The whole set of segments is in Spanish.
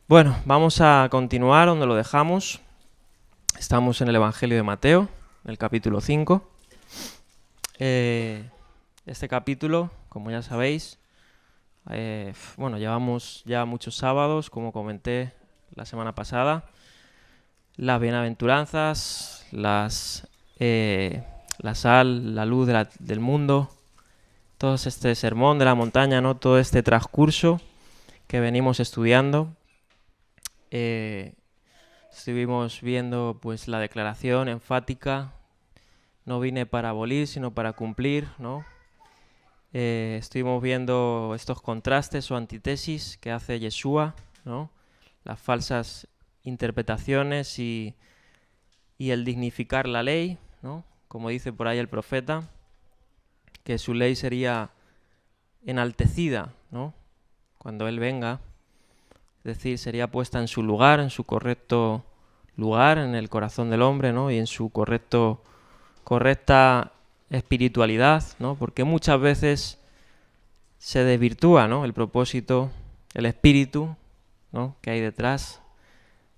Bueno, vamos a continuar donde lo dejamos. Estamos en el Evangelio de Mateo, en el capítulo 5. Este capítulo, como ya sabéis, llevamos ya muchos sábados, como comenté la semana pasada. Las bienaventuranzas, la sal, la luz del mundo, todo este sermón de la montaña, ¿no? Todo este transcurso que venimos estudiando. Estuvimos viendo pues la declaración enfática: no vine para abolir sino para cumplir, ¿no? Estuvimos viendo estos contrastes o antítesis que hace Yeshua, ¿no? Las falsas interpretaciones y el dignificar la ley, ¿no? Como dice por ahí el profeta, que su ley sería enaltecida, ¿no? Cuando él venga, es decir, sería puesta en su lugar, en su correcto lugar, en el corazón del hombre, ¿no? Y en su correcta espiritualidad, ¿no? Porque muchas veces se desvirtúa, ¿no? El propósito, el espíritu, ¿no? Que hay detrás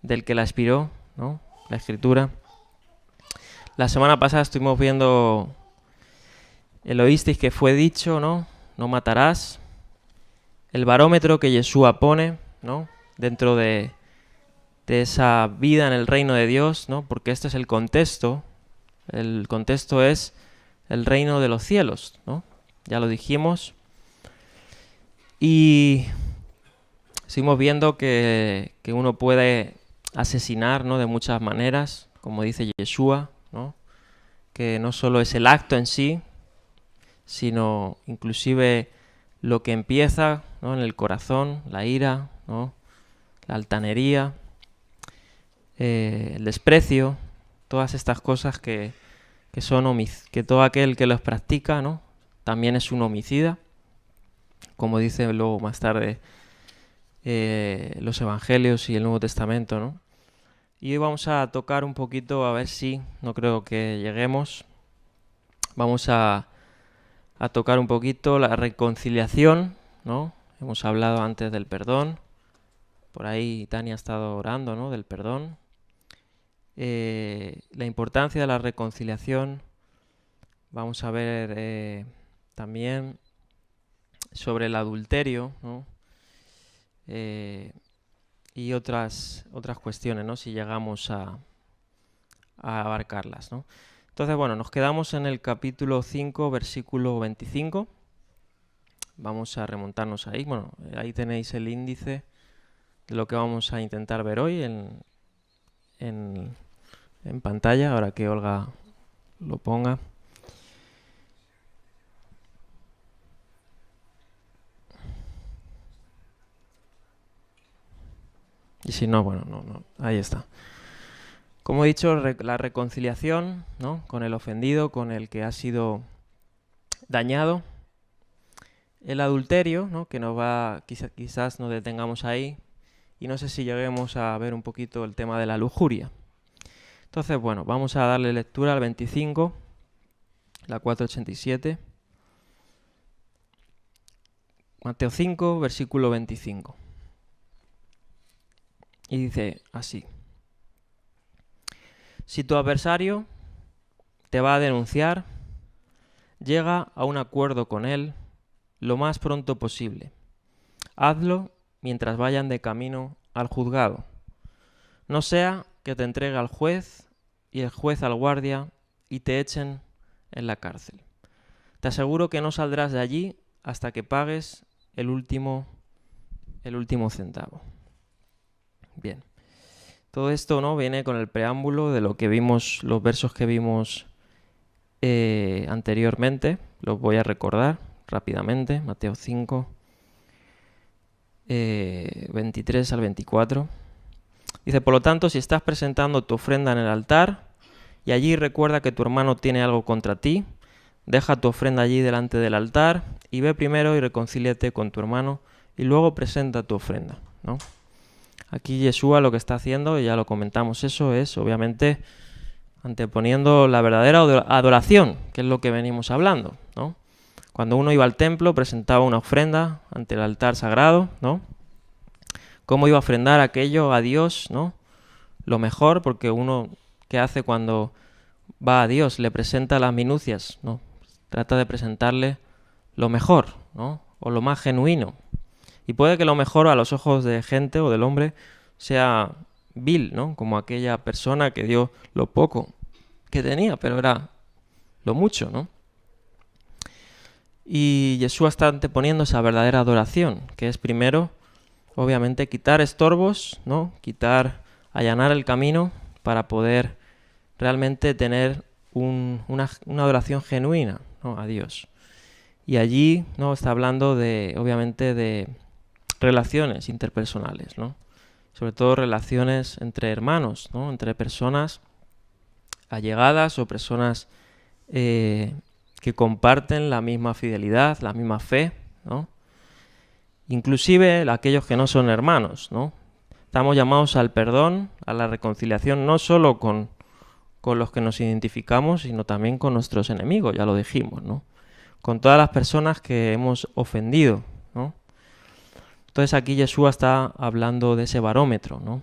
del que la inspiró, ¿no? La escritura. La semana pasada estuvimos viendo el oísteis que fue dicho, ¿no? No matarás. El barómetro que Yeshua pone, ¿no? Dentro de esa vida en el reino de Dios, ¿no? Porque este es el contexto. El contexto es el reino de los cielos, ¿no? Ya lo dijimos. Y seguimos viendo que uno puede asesinar, ¿no? De muchas maneras, como dice Yeshua, ¿no? Que no solo es el acto en sí, sino inclusive lo que empieza, ¿no? En el corazón, la ira, ¿no? La altanería, el desprecio, todas estas cosas que todo aquel que los practica, ¿no? También es un homicida, como dice luego más tarde los Evangelios y el Nuevo Testamento, ¿no? Y hoy vamos a tocar un poquito, a ver si, no creo que lleguemos, vamos a tocar un poquito la reconciliación, ¿no? Hemos hablado antes del perdón, por ahí Tania ha estado orando, ¿no? Del perdón. La importancia de la reconciliación. Vamos a ver también sobre el adulterio, ¿no? Y otras cuestiones, ¿no? Si llegamos a abarcarlas, ¿no? Entonces, bueno, nos quedamos en el capítulo 5, versículo 25. Vamos a remontarnos ahí. Bueno, ahí tenéis el índice de lo que vamos a intentar ver hoy en pantalla, ahora que Olga lo ponga. Y si no, bueno, no, ahí está. Como he dicho, la reconciliación, ¿no? Con el ofendido, con el que ha sido dañado. El adulterio, ¿no? Que quizás nos detengamos ahí. Y no sé si lleguemos a ver un poquito el tema de la lujuria. Entonces, bueno, vamos a darle lectura al 25, la 487. Mateo 5, versículo 25. Y dice así: si tu adversario te va a denunciar, llega a un acuerdo con él lo más pronto posible. Hazlo mientras vayan de camino al juzgado. No sea que te entregue al juez y el juez al guardia y te echen en la cárcel. Te aseguro que no saldrás de allí hasta que pagues el último centavo. Bien. Todo esto, ¿no? Viene con el preámbulo de lo que vimos, los versos que vimos anteriormente. Los voy a recordar rápidamente. Mateo 5, 23 al 24. Dice: por lo tanto, si estás presentando tu ofrenda en el altar y allí recuerda que tu hermano tiene algo contra ti, deja tu ofrenda allí delante del altar y ve primero y reconcíliate con tu hermano y luego presenta tu ofrenda, ¿no? Aquí Yeshua lo que está haciendo, y ya lo comentamos, eso es obviamente anteponiendo la verdadera adoración, que es lo que venimos hablando, ¿no? Cuando uno iba al templo presentaba una ofrenda ante el altar sagrado, ¿no? cómo iba a ofrendar aquello a Dios, ¿no? Lo mejor, porque uno, ¿qué hace cuando va a Dios? Le presenta las minucias, ¿no? Trata de presentarle lo mejor, ¿no? O lo más genuino. Y puede que lo mejor a los ojos de gente o del hombre sea vil, ¿no? Como aquella persona que dio lo poco que tenía, pero era lo mucho, ¿no? Y Yeshua está anteponiendo esa verdadera adoración, que es primero, obviamente, quitar estorbos, ¿no? Allanar el camino para poder realmente tener una adoración genuina, ¿no? A Dios. Y allí, ¿no? Está hablando de, obviamente, de relaciones interpersonales, ¿no? Sobre todo relaciones entre hermanos, ¿no? Entre personas allegadas o personas que comparten la misma fidelidad, la misma fe, ¿no? Inclusive aquellos que no son hermanos, ¿no? Estamos llamados al perdón, a la reconciliación, no solo con los que nos identificamos, sino también con nuestros enemigos, ya lo dijimos, ¿no? Con todas las personas que hemos ofendido, ¿no? Entonces aquí Yeshua está hablando de ese barómetro, ¿no?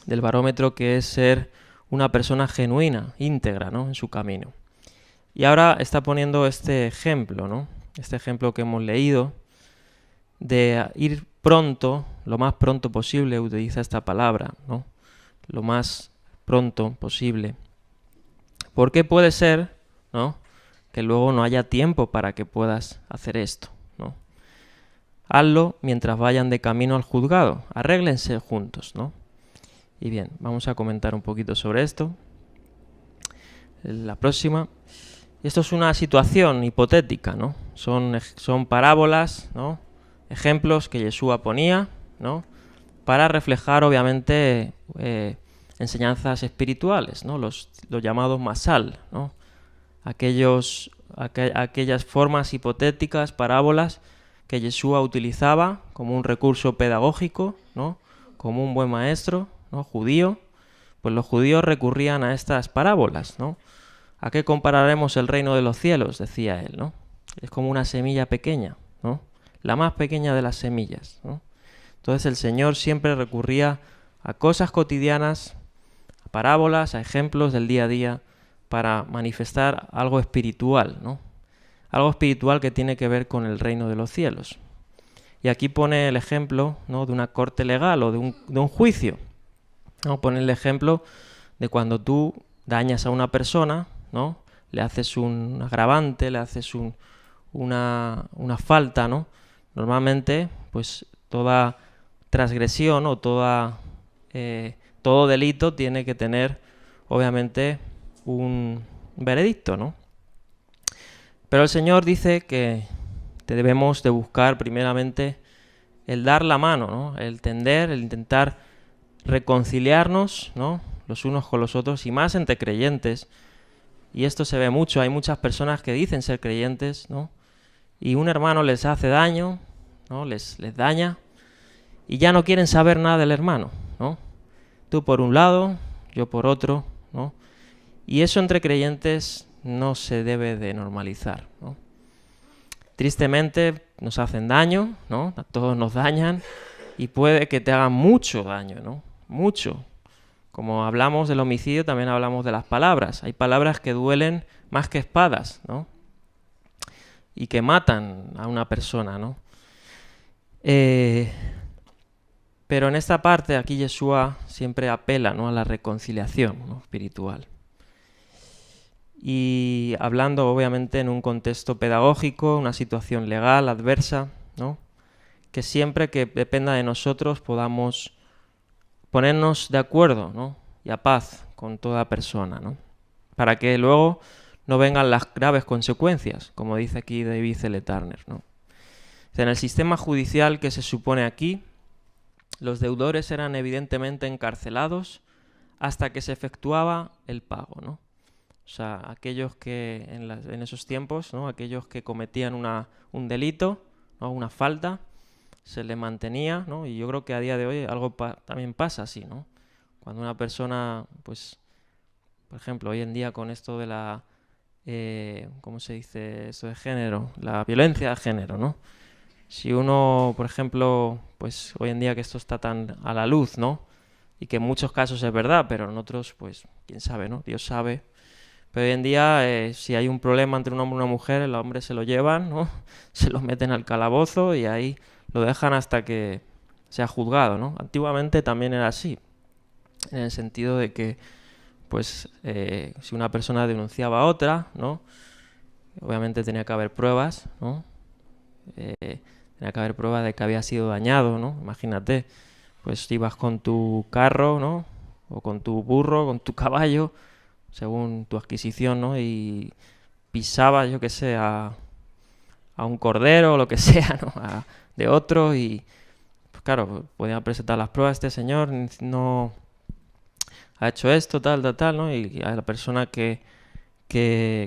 Del barómetro que es ser una persona genuina, íntegra, ¿no? En su camino. Y ahora está poniendo este ejemplo, ¿no? Este ejemplo que hemos leído de ir pronto, lo más pronto posible, utiliza esta palabra, ¿no? Lo más pronto posible. Porque puede ser, ¿no? Que luego no haya tiempo para que puedas hacer esto, ¿no? Hazlo mientras vayan de camino al juzgado. Arréglense juntos, ¿no? Y bien, vamos a comentar un poquito sobre esto. La próxima. Esto es una situación hipotética, ¿no? Son parábolas, ¿no? Ejemplos que Yeshua ponía, ¿no? Para reflejar, obviamente, enseñanzas espirituales, ¿no? Los llamados masal, ¿no? Aquellas formas hipotéticas, parábolas, que Yeshua utilizaba como un recurso pedagógico, ¿no? Como un buen maestro, ¿no? Judío, pues los judíos recurrían a estas parábolas, ¿no? ¿A qué compararemos el reino de los cielos?, decía él, ¿no? Es como una semilla pequeña, ¿no? La más pequeña de las semillas, ¿no? Entonces el Señor siempre recurría a cosas cotidianas, a parábolas, a ejemplos del día a día, para manifestar algo espiritual, ¿no? Algo espiritual que tiene que ver con el reino de los cielos. Y aquí pone el ejemplo, ¿no? De una corte legal o de un juicio, ¿no? Pone el ejemplo de cuando tú dañas a una persona, ¿no? Le haces un agravante, le haces una falta, ¿no? Normalmente, pues toda transgresión o todo delito tiene que tener, obviamente, un veredicto, ¿no? Pero el Señor dice que debemos de buscar primeramente el dar la mano, ¿no? El tender, el intentar reconciliarnos, ¿no? Los unos con los otros, y más entre creyentes. Y esto se ve mucho, hay muchas personas que dicen ser creyentes, ¿no? Y un hermano les hace daño, ¿no? Les daña, y ya no quieren saber nada del hermano, ¿no? Tú por un lado, yo por otro, ¿no? Y eso entre creyentes no se debe de normalizar, ¿no? Tristemente nos hacen daño, ¿no? A todos nos dañan, y puede que te hagan mucho daño, ¿no? Mucho. Como hablamos del homicidio, también hablamos de las palabras. Hay palabras que duelen más que espadas, ¿no? Y que matan a una persona, ¿no? Pero en esta parte aquí Yeshua siempre apela, ¿no? A la reconciliación, ¿no? Espiritual. Y hablando obviamente en un contexto pedagógico, una situación legal, adversa, ¿no? Que siempre que dependa de nosotros podamos ponernos de acuerdo, ¿no? Y a paz con toda persona, ¿no? Para que luego no vengan las graves consecuencias, como dice aquí David L. Turner, ¿no? En el sistema judicial que se supone aquí, los deudores eran evidentemente encarcelados hasta que se efectuaba el pago, ¿no? O sea, aquellos que en esos tiempos, ¿no? Aquellos que cometían un delito, ¿no? Una falta, se le mantenía, ¿no? Y yo creo que a día de hoy algo también pasa así, ¿no? Cuando una persona, pues, por ejemplo, hoy en día con esto de ¿cómo se dice esto de género? La violencia de género, ¿no? Si uno, por ejemplo, pues hoy en día que esto está tan a la luz, ¿no? Y que en muchos casos es verdad, pero en otros, pues, quién sabe, ¿no? Dios sabe. Pero hoy en día, si hay un problema entre un hombre y una mujer, el hombre se lo llevan, ¿no? Se lo meten al calabozo y ahí lo dejan hasta que sea juzgado, ¿no? Antiguamente también era así, en el sentido de que, pues, si una persona denunciaba a otra, ¿no? Obviamente tenía que haber pruebas, ¿no? Tenía que haber pruebas de que había sido dañado, ¿no? Imagínate, pues ibas con tu carro, ¿no? O con tu burro, con tu caballo, según tu adquisición, ¿no? Y pisabas, yo qué sé, a un cordero o lo que sea, ¿no? De otro y, pues claro, podían presentar las pruebas, este señor no ha hecho esto, tal, tal, tal, ¿no? Y a la persona que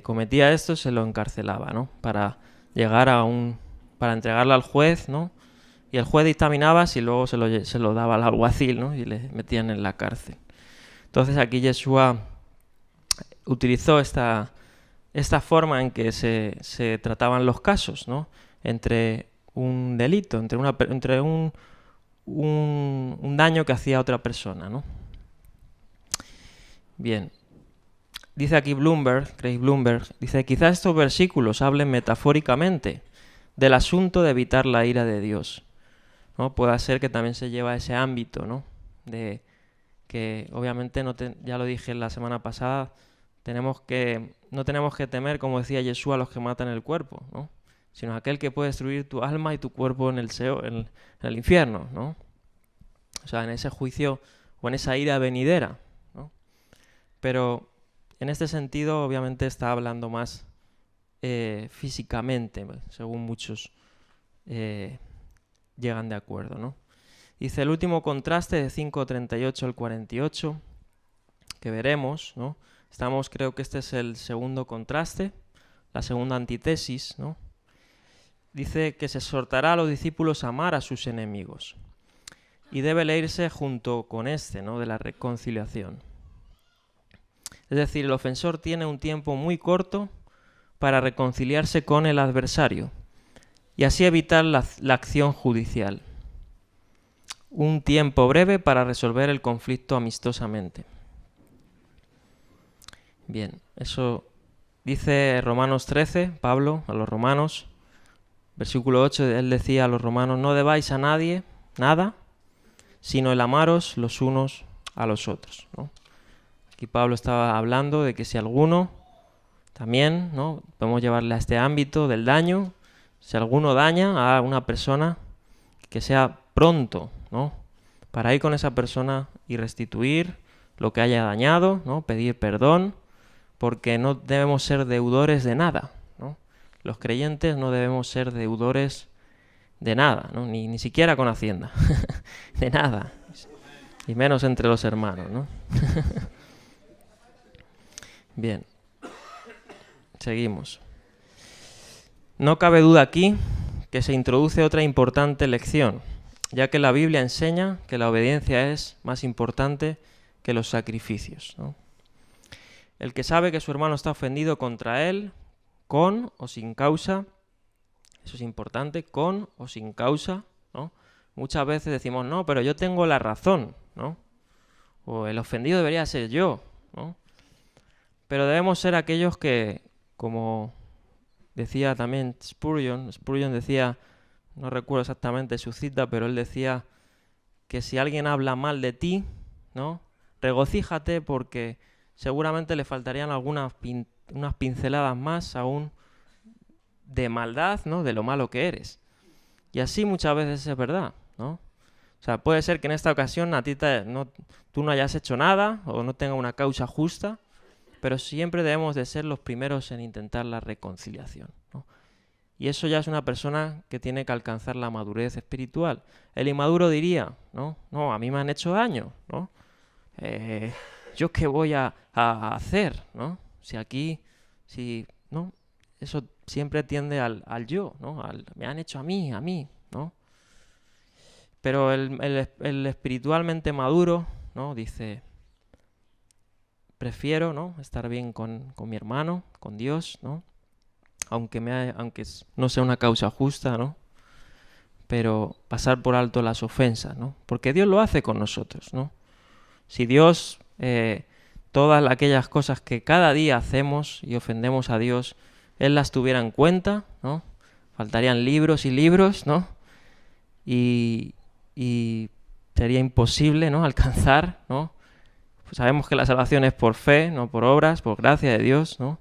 cometía esto se lo encarcelaba, ¿no? Para llegar para entregarlo al juez, ¿no? Y el juez dictaminaba si luego se lo daba al alguacil, ¿no? Y le metían en la cárcel. Entonces aquí Yeshua utilizó esta forma en que se trataban los casos, ¿no? Entre un delito, entre un daño que hacía otra persona, ¿no? Bien. Dice aquí Craig Bloomberg, dice, quizás estos versículos hablen metafóricamente del asunto de evitar la ira de Dios, ¿no? Puede ser que también se lleva a ese ámbito, ¿no? De que obviamente, ya lo dije la semana pasada, no tenemos que temer, como decía Yeshua, a los que matan el cuerpo, ¿no? Sino a aquel que puede destruir tu alma y tu cuerpo en el infierno, ¿no? O sea, en ese juicio o en esa ira venidera, ¿no? Pero en este sentido, obviamente, está hablando más físicamente, según muchos llegan de acuerdo, ¿no? Dice el último contraste de 5:38 al 48 que veremos, ¿no? Creo que este es el segundo contraste, la segunda antítesis, ¿no? Dice que se exhortará a los discípulos a amar a sus enemigos y debe leerse junto con este, ¿no? De la reconciliación. Es decir, el ofensor tiene un tiempo muy corto para reconciliarse con el adversario y así evitar la acción judicial. Un tiempo breve para resolver el conflicto amistosamente. Bien, eso dice Romanos 13, Pablo, a los romanos, versículo 8, él decía a los romanos, no debáis a nadie nada, sino el amaros los unos a los otros, ¿no? Aquí Pablo estaba hablando de que si alguno también, ¿no? Podemos llevarle a este ámbito del daño, si alguno daña a una persona, que sea pronto, ¿no? Para ir con esa persona y restituir lo que haya dañado, ¿no? Pedir perdón, porque no debemos ser deudores de nada, ¿no? Los creyentes no debemos ser deudores de nada, ¿no? Ni siquiera con Hacienda, de nada, y menos entre los hermanos, ¿no? Bien, seguimos. No cabe duda aquí que se introduce otra importante lección, ya que la Biblia enseña que la obediencia es más importante que los sacrificios, ¿no? El que sabe que su hermano está ofendido contra él, con o sin causa, eso es importante, con o sin causa, ¿no? Muchas veces decimos, no, pero yo tengo la razón, ¿no? O el ofendido debería ser yo, ¿no? Pero debemos ser aquellos que, como decía también Spurgeon decía, no recuerdo exactamente su cita, pero él decía que si alguien habla mal de ti, ¿no? Regocíjate porque seguramente le faltarían unas pinceladas más aún de maldad, ¿no? De lo malo que eres. Y así muchas veces es verdad, ¿no? O sea, puede ser que en esta ocasión tú no hayas hecho nada o no tenga una causa justa, pero siempre debemos de ser los primeros en intentar la reconciliación, ¿no? Y eso ya es una persona que tiene que alcanzar la madurez espiritual. El inmaduro diría, no, a mí me han hecho daño, ¿no? ¿Yo qué voy a hacer, ¿no? ¿no? Eso siempre tiende al yo, ¿no? Me han hecho a mí, ¿no? Pero el espiritualmente maduro, ¿no? Dice, prefiero, ¿no? Estar bien con mi hermano, con Dios, ¿no? Aunque no sea una causa justa, ¿no? pero pasar por alto las ofensas, ¿no? Porque Dios lo hace con nosotros, ¿no? Si Dios, todas aquellas cosas que cada día hacemos y ofendemos a Dios, Él las tuviera en cuenta, ¿no? Faltarían libros y libros, ¿no? Y sería imposible, ¿no? Alcanzar, ¿no? Pues sabemos que la salvación es por fe, no por obras, por gracia de Dios, ¿no?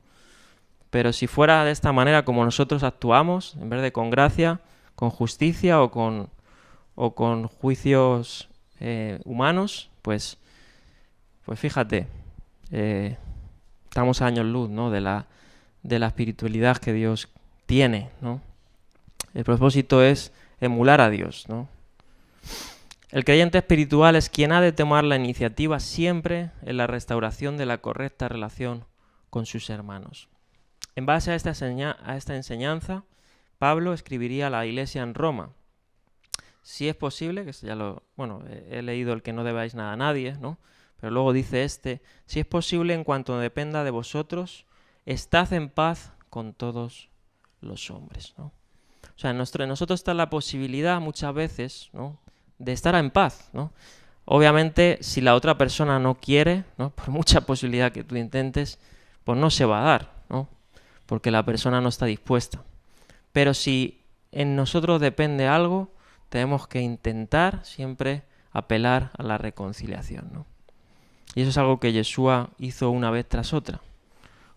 Pero si fuera de esta manera como nosotros actuamos, en vez de con gracia, con justicia o con juicios humanos, pues fíjate, estamos a años luz, ¿no? de la espiritualidad que Dios tiene, ¿no? El propósito es emular a Dios, ¿no? El creyente espiritual es quien ha de tomar la iniciativa siempre en la restauración de la correcta relación con sus hermanos. En base a esta enseñanza, Pablo escribiría a la iglesia en Roma. Si es posible, que ya he leído el que no debáis nada a nadie, ¿no? Pero luego dice si es posible en cuanto dependa de vosotros, estad en paz con todos los hombres, ¿no? O sea, en nosotros está la posibilidad muchas veces, ¿no?, de estar en paz, ¿no? Obviamente, si la otra persona no quiere, ¿no?, por mucha posibilidad que tú intentes, pues no se va a dar, ¿no? Porque la persona no está dispuesta. Pero si en nosotros depende algo, tenemos que intentar siempre apelar a la reconciliación, ¿no? Y eso es algo que Yeshua hizo una vez tras otra.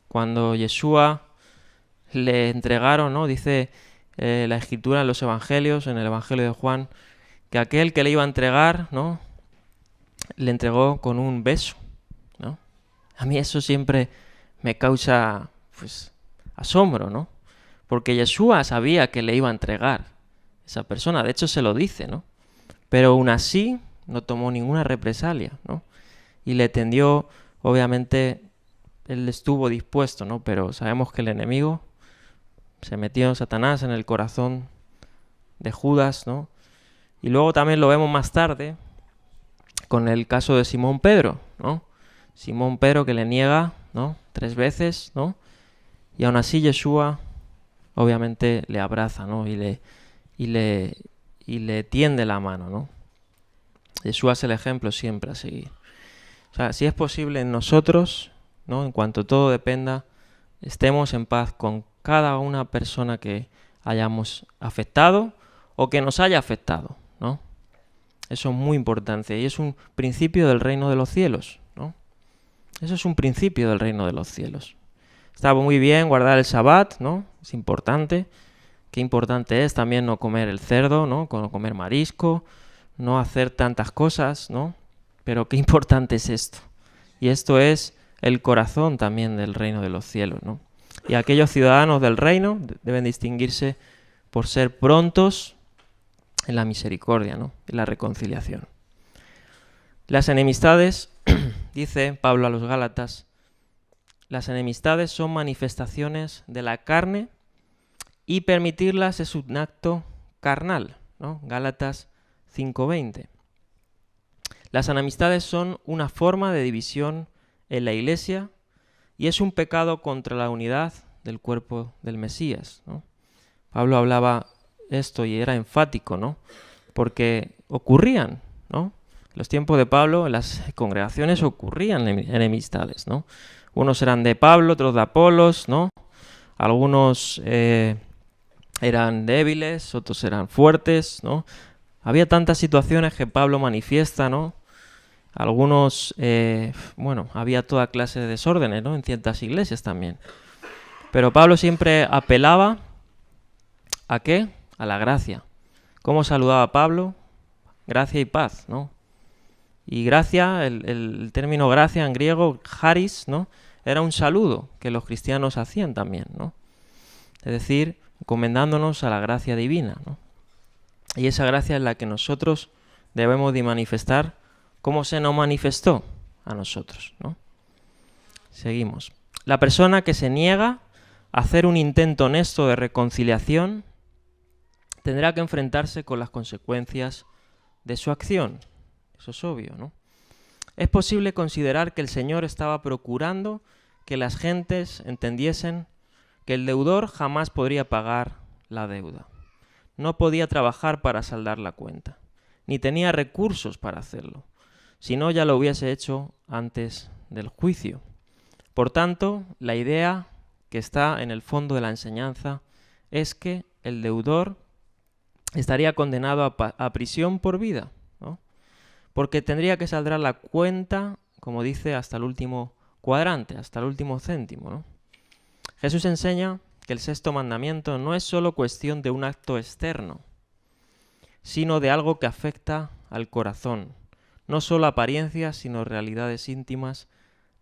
Cuando Yeshua le entregaron, ¿no?, dice la Escritura en los Evangelios, en el Evangelio de Juan, que aquel que le iba a entregar, ¿no?, le entregó con un beso, ¿no? A mí eso siempre me causa, pues, asombro, ¿no? Porque Yeshua sabía que le iba a entregar esa persona, de hecho se lo dice, ¿no? Pero aún así no tomó ninguna represalia, ¿no? Y le tendió, obviamente, él estuvo dispuesto, ¿no? Pero sabemos que el enemigo se metió Satanás en el corazón de Judas, ¿no? Y luego también lo vemos más tarde con el caso de Simón Pedro, ¿no? Simón Pedro que le niega, ¿no?, 3 veces, ¿no? Y aún así Yeshua obviamente le abraza, ¿no? Y le tiende la mano, ¿no? Yeshua es el ejemplo siempre a seguir. O sea, si es posible en nosotros, ¿no?, en cuanto todo dependa, estemos en paz con cada una persona que hayamos afectado o que nos haya afectado, ¿no? Eso es muy importante y es un principio del reino de los cielos, ¿no? Eso es un principio del reino de los cielos. Está muy bien guardar el Shabbat, ¿no? Es importante. Qué importante es también no comer el cerdo, ¿no?, no comer marisco, no hacer tantas cosas, ¿no? Pero qué importante es esto. Y esto es el corazón también del reino de los cielos, ¿no? Y aquellos ciudadanos del reino deben distinguirse por ser prontos en la misericordia, ¿no?, en la reconciliación. Las enemistades, dice Pablo a los Gálatas, las enemistades son manifestaciones de la carne y permitirlas es un acto carnal, ¿no? Gálatas 5:20. Las enemistades son una forma de división en la iglesia y es un pecado contra la unidad del cuerpo del Mesías, ¿no? Pablo hablaba esto y era enfático, ¿no?, porque ocurrían, ¿no? En los tiempos de Pablo, en las congregaciones ocurrían enemistades, ¿no? Unos eran de Pablo, otros de Apolos, ¿no? Algunos eran débiles, otros eran fuertes, ¿no? Había tantas situaciones que Pablo manifiesta, ¿no? Algunos, había toda clase de desórdenes, ¿no?, en ciertas iglesias también. Pero Pablo siempre apelaba ¿a qué? A la gracia. ¿Cómo saludaba Pablo? Gracia y paz, ¿no? Y gracia, el término gracia en griego, charis, ¿no?, era un saludo que los cristianos hacían también, ¿no? Es decir, encomendándonos a la gracia divina, ¿no? Y esa gracia es la que nosotros debemos de manifestar como se nos manifestó a nosotros, ¿no? Seguimos. La persona que se niega a hacer un intento honesto de reconciliación tendrá que enfrentarse con las consecuencias de su acción. Eso es obvio, ¿no? Es posible considerar que el Señor estaba procurando que las gentes entendiesen que el deudor jamás podría pagar la deuda. no podía trabajar para saldar la cuenta, ni tenía recursos para hacerlo, si no ya lo hubiese hecho antes del juicio. Por tanto, la idea que está en el fondo de la enseñanza es que el deudor estaría condenado a prisión por vida, ¿no? Porque tendría que saldar la cuenta, como dice, hasta el último cuadrante, hasta el último céntimo, ¿no? Jesús enseña que el sexto mandamiento no es solo cuestión de un acto externo, sino de algo que afecta al corazón, no solo apariencias, sino realidades íntimas,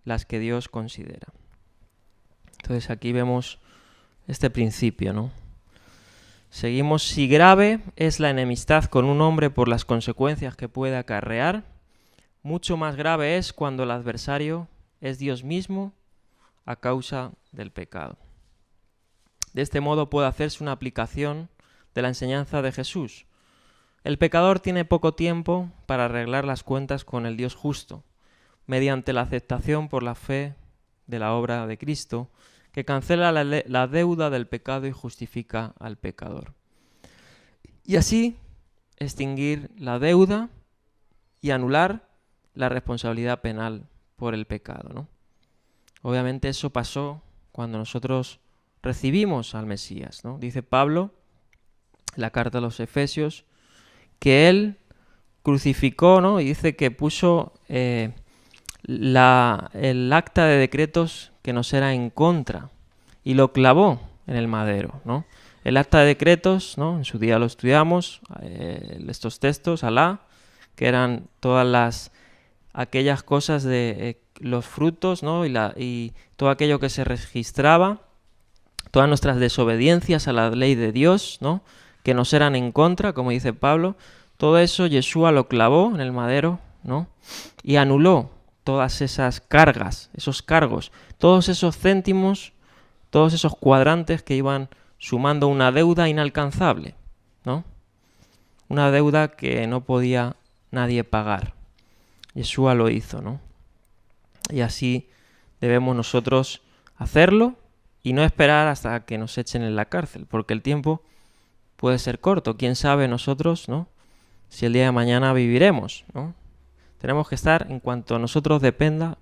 las que Dios considera. Entonces aquí vemos este principio, ¿no? Seguimos, si grave es la enemistad con un hombre por las consecuencias que puede acarrear, mucho más grave es cuando el adversario es Dios mismo a causa del pecado. De este modo puede hacerse una aplicación de la enseñanza de Jesús. El pecador tiene poco tiempo para arreglar las cuentas con el Dios justo, mediante la aceptación por la fe de la obra de Cristo, que cancela la deuda del pecado y justifica al pecador. Y así extinguir la deuda y anular la responsabilidad penal por el pecado, ¿no? Obviamente eso pasó cuando nosotros recibimos al Mesías, ¿no? Dice Pablo, en la carta a los Efesios, que él crucificó, ¿no? Y dice que puso el acta de decretos que nos era en contra y lo clavó en el madero, ¿no? El acta de decretos, ¿no? En su día lo estudiamos, estos textos, Alá, que eran todas aquellas cosas de los frutos, ¿no? Y todo aquello que se registraba, todas nuestras desobediencias a la ley de Dios, ¿no? Que nos eran en contra, como dice Pablo, todo eso Yeshua lo clavó en el madero, ¿no? Y anuló todas esas cargas, esos cargos, todos esos céntimos, todos esos cuadrantes que iban sumando una deuda inalcanzable, ¿no? Una deuda que no podía nadie pagar. Yeshua lo hizo, ¿no? Y así debemos nosotros hacerlo y no esperar hasta que nos echen en la cárcel, porque el tiempo puede ser corto. ¿Quién sabe nosotros, ¿no? Si el día de mañana viviremos, ¿no? Tenemos que estar, en cuanto a nosotros dependa,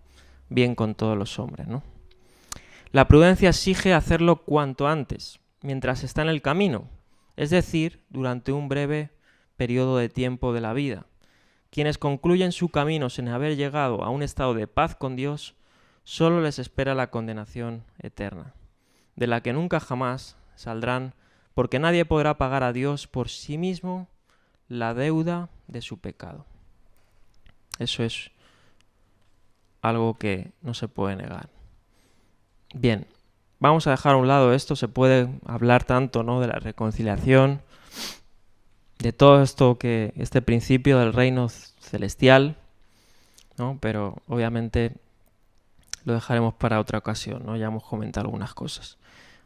bien con todos los hombres, ¿no? La prudencia exige hacerlo cuanto antes, mientras está en el camino, es decir, durante un breve periodo de tiempo de la vida. Quienes concluyen su camino sin haber llegado a un estado de paz con Dios, solo les espera la condenación eterna, de la que nunca jamás saldrán, porque nadie podrá pagar a Dios por sí mismo la deuda de su pecado. Eso es algo que no se puede negar. Bien, vamos a dejar a un lado esto. Se puede hablar tanto, ¿no?, de la reconciliación, de todo esto, que este principio del reino celestial, ¿no? Pero obviamente lo dejaremos para otra ocasión, ¿no? Ya hemos comentado algunas cosas.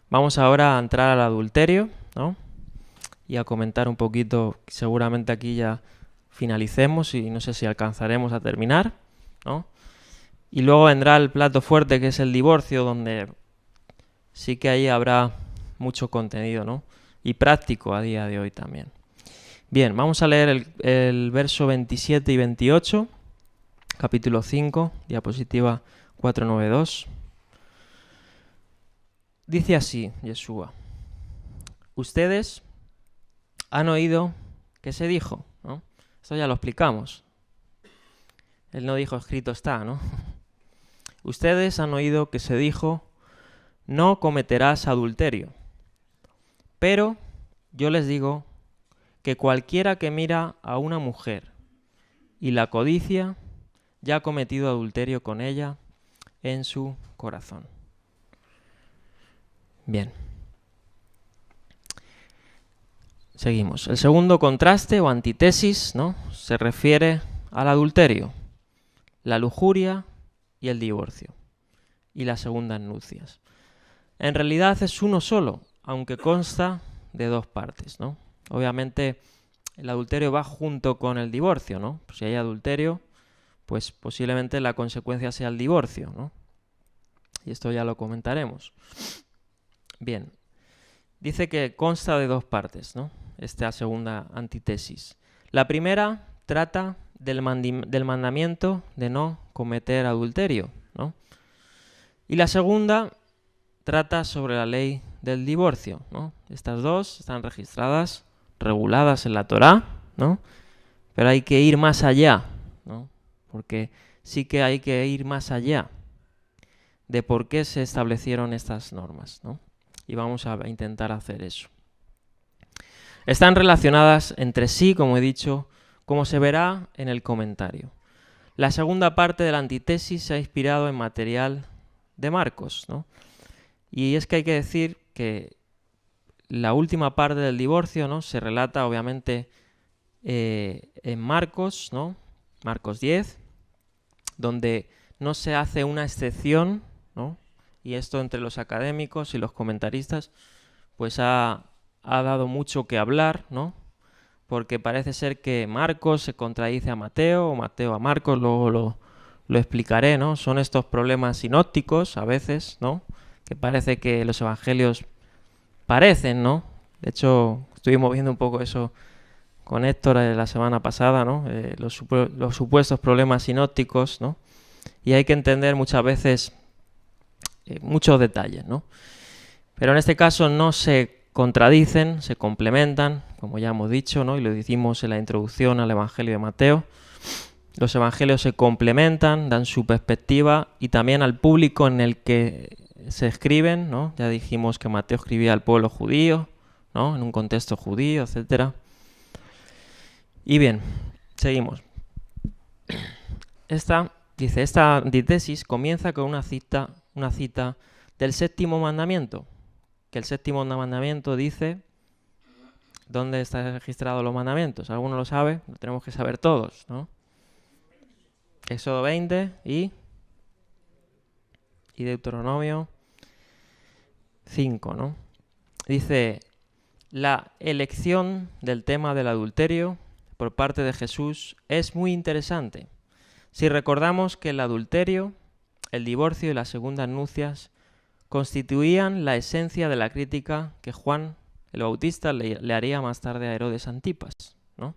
Vamos ahora a entrar al adulterio, ¿no? Y a comentar un poquito. Seguramente aquí ya finalicemos y no sé si alcanzaremos a terminar, ¿no? Y luego vendrá el plato fuerte, que es el divorcio, donde sí que ahí habrá mucho contenido, ¿no? Y práctico a día de hoy también. Bien, vamos a leer el verso 27 y 28, capítulo 5, diapositiva 492. Dice así, Yeshua: ustedes han oído que se dijo, ¿no? Esto ya lo explicamos. Él no dijo escrito está, ¿no? Ustedes han oído que se dijo: no cometerás adulterio. Pero yo les digo que cualquiera que mira a una mujer y la codicia, ya ha cometido adulterio con ella en su corazón. Bien. Seguimos. El segundo contraste o antítesis, ¿no?, se refiere al adulterio, la lujuria y el divorcio, y las segundas nupcias. En realidad es uno solo, aunque consta de dos partes, ¿no? Obviamente el adulterio va junto con el divorcio, ¿no? Si hay adulterio, pues posiblemente la consecuencia sea el divorcio, ¿no? Y esto ya lo comentaremos. Bien, dice que consta de dos partes, ¿no? esta segunda antítesis. La primera trata del mandamiento de no cometer adulterio, ¿no? Y la segunda trata sobre la ley del divorcio, ¿no? Estas dos están registradas, reguladas en la Torá, ¿no? Pero hay que ir más allá, ¿no? Porque sí que hay que ir más allá de por qué se establecieron estas normas, ¿no? Y vamos a intentar hacer eso. Están relacionadas entre sí, como he dicho, como se verá en el comentario. La segunda parte de la antítesis se ha inspirado en material de Marcos, ¿no? Y es que hay que decir que la última parte del divorcio, ¿no?, se relata obviamente en Marcos, ¿no? Marcos 10, donde no se hace una excepción, ¿no? Y esto entre los académicos y los comentaristas pues ha dado mucho que hablar, ¿no? Porque parece ser que Marcos se contradice a Mateo, o Mateo a Marcos, luego lo explicaré, ¿no? Son estos problemas sinópticos a veces, ¿no? Que parece que los evangelios parecen, ¿no? De hecho, estuvimos viendo un poco eso con Héctor la semana pasada, ¿no? Los supuestos problemas sinópticos, ¿no? Y hay que entender muchas veces muchos detalles, ¿no? Pero en este caso no se contradicen, se complementan, como ya hemos dicho, ¿no? Y lo decimos en la introducción al Evangelio de Mateo. Los evangelios se complementan, dan su perspectiva y también al público en el que se escriben, ¿no? Ya dijimos que Mateo escribía al pueblo judío, ¿no? En un contexto judío, etcétera. Y bien, seguimos. Esta antítesis comienza con una cita del séptimo mandamiento, que el séptimo mandamiento dice dónde están registrados los mandamientos. ¿Alguno lo sabe? Lo tenemos que saber todos, ¿no? Éxodo 20 y Deuteronomio 5, ¿no? Dice: la elección del tema del adulterio por parte de Jesús es muy interesante. Si recordamos que el adulterio, el divorcio y las segundas nupcias constituían la esencia de la crítica que Juan el Bautista le haría más tarde a Herodes Antipas, ¿no?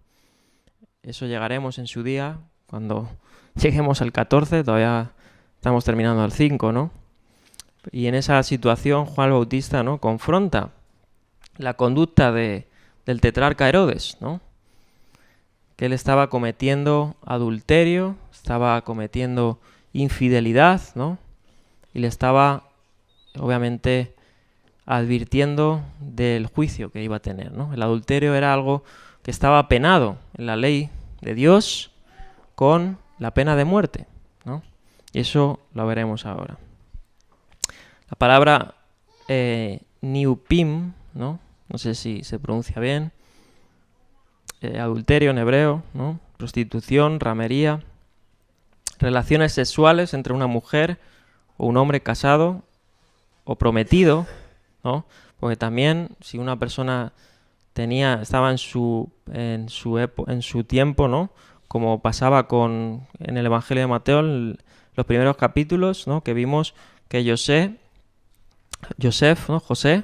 Eso llegaremos en su día, cuando lleguemos al 14, todavía estamos terminando al 5, ¿no? Y en esa situación Juan el Bautista, ¿no?, confronta la conducta del tetrarca Herodes, ¿no? Que él estaba cometiendo adulterio, estaba cometiendo infidelidad, ¿no? Y le estaba, obviamente, advirtiendo del juicio que iba a tener, ¿no? El adulterio era algo que estaba penado en la ley de Dios con la pena de muerte, ¿no? Y eso lo veremos ahora. La palabra niupim, ¿no? No sé si se pronuncia bien. Adulterio en hebreo, ¿no? Prostitución, ramería, relaciones sexuales entre una mujer o un hombre casado o prometido, ¿no? Porque también si una persona estaba en su tiempo, ¿no?, como pasaba en el Evangelio de Mateo, los primeros capítulos, ¿no?, que vimos que José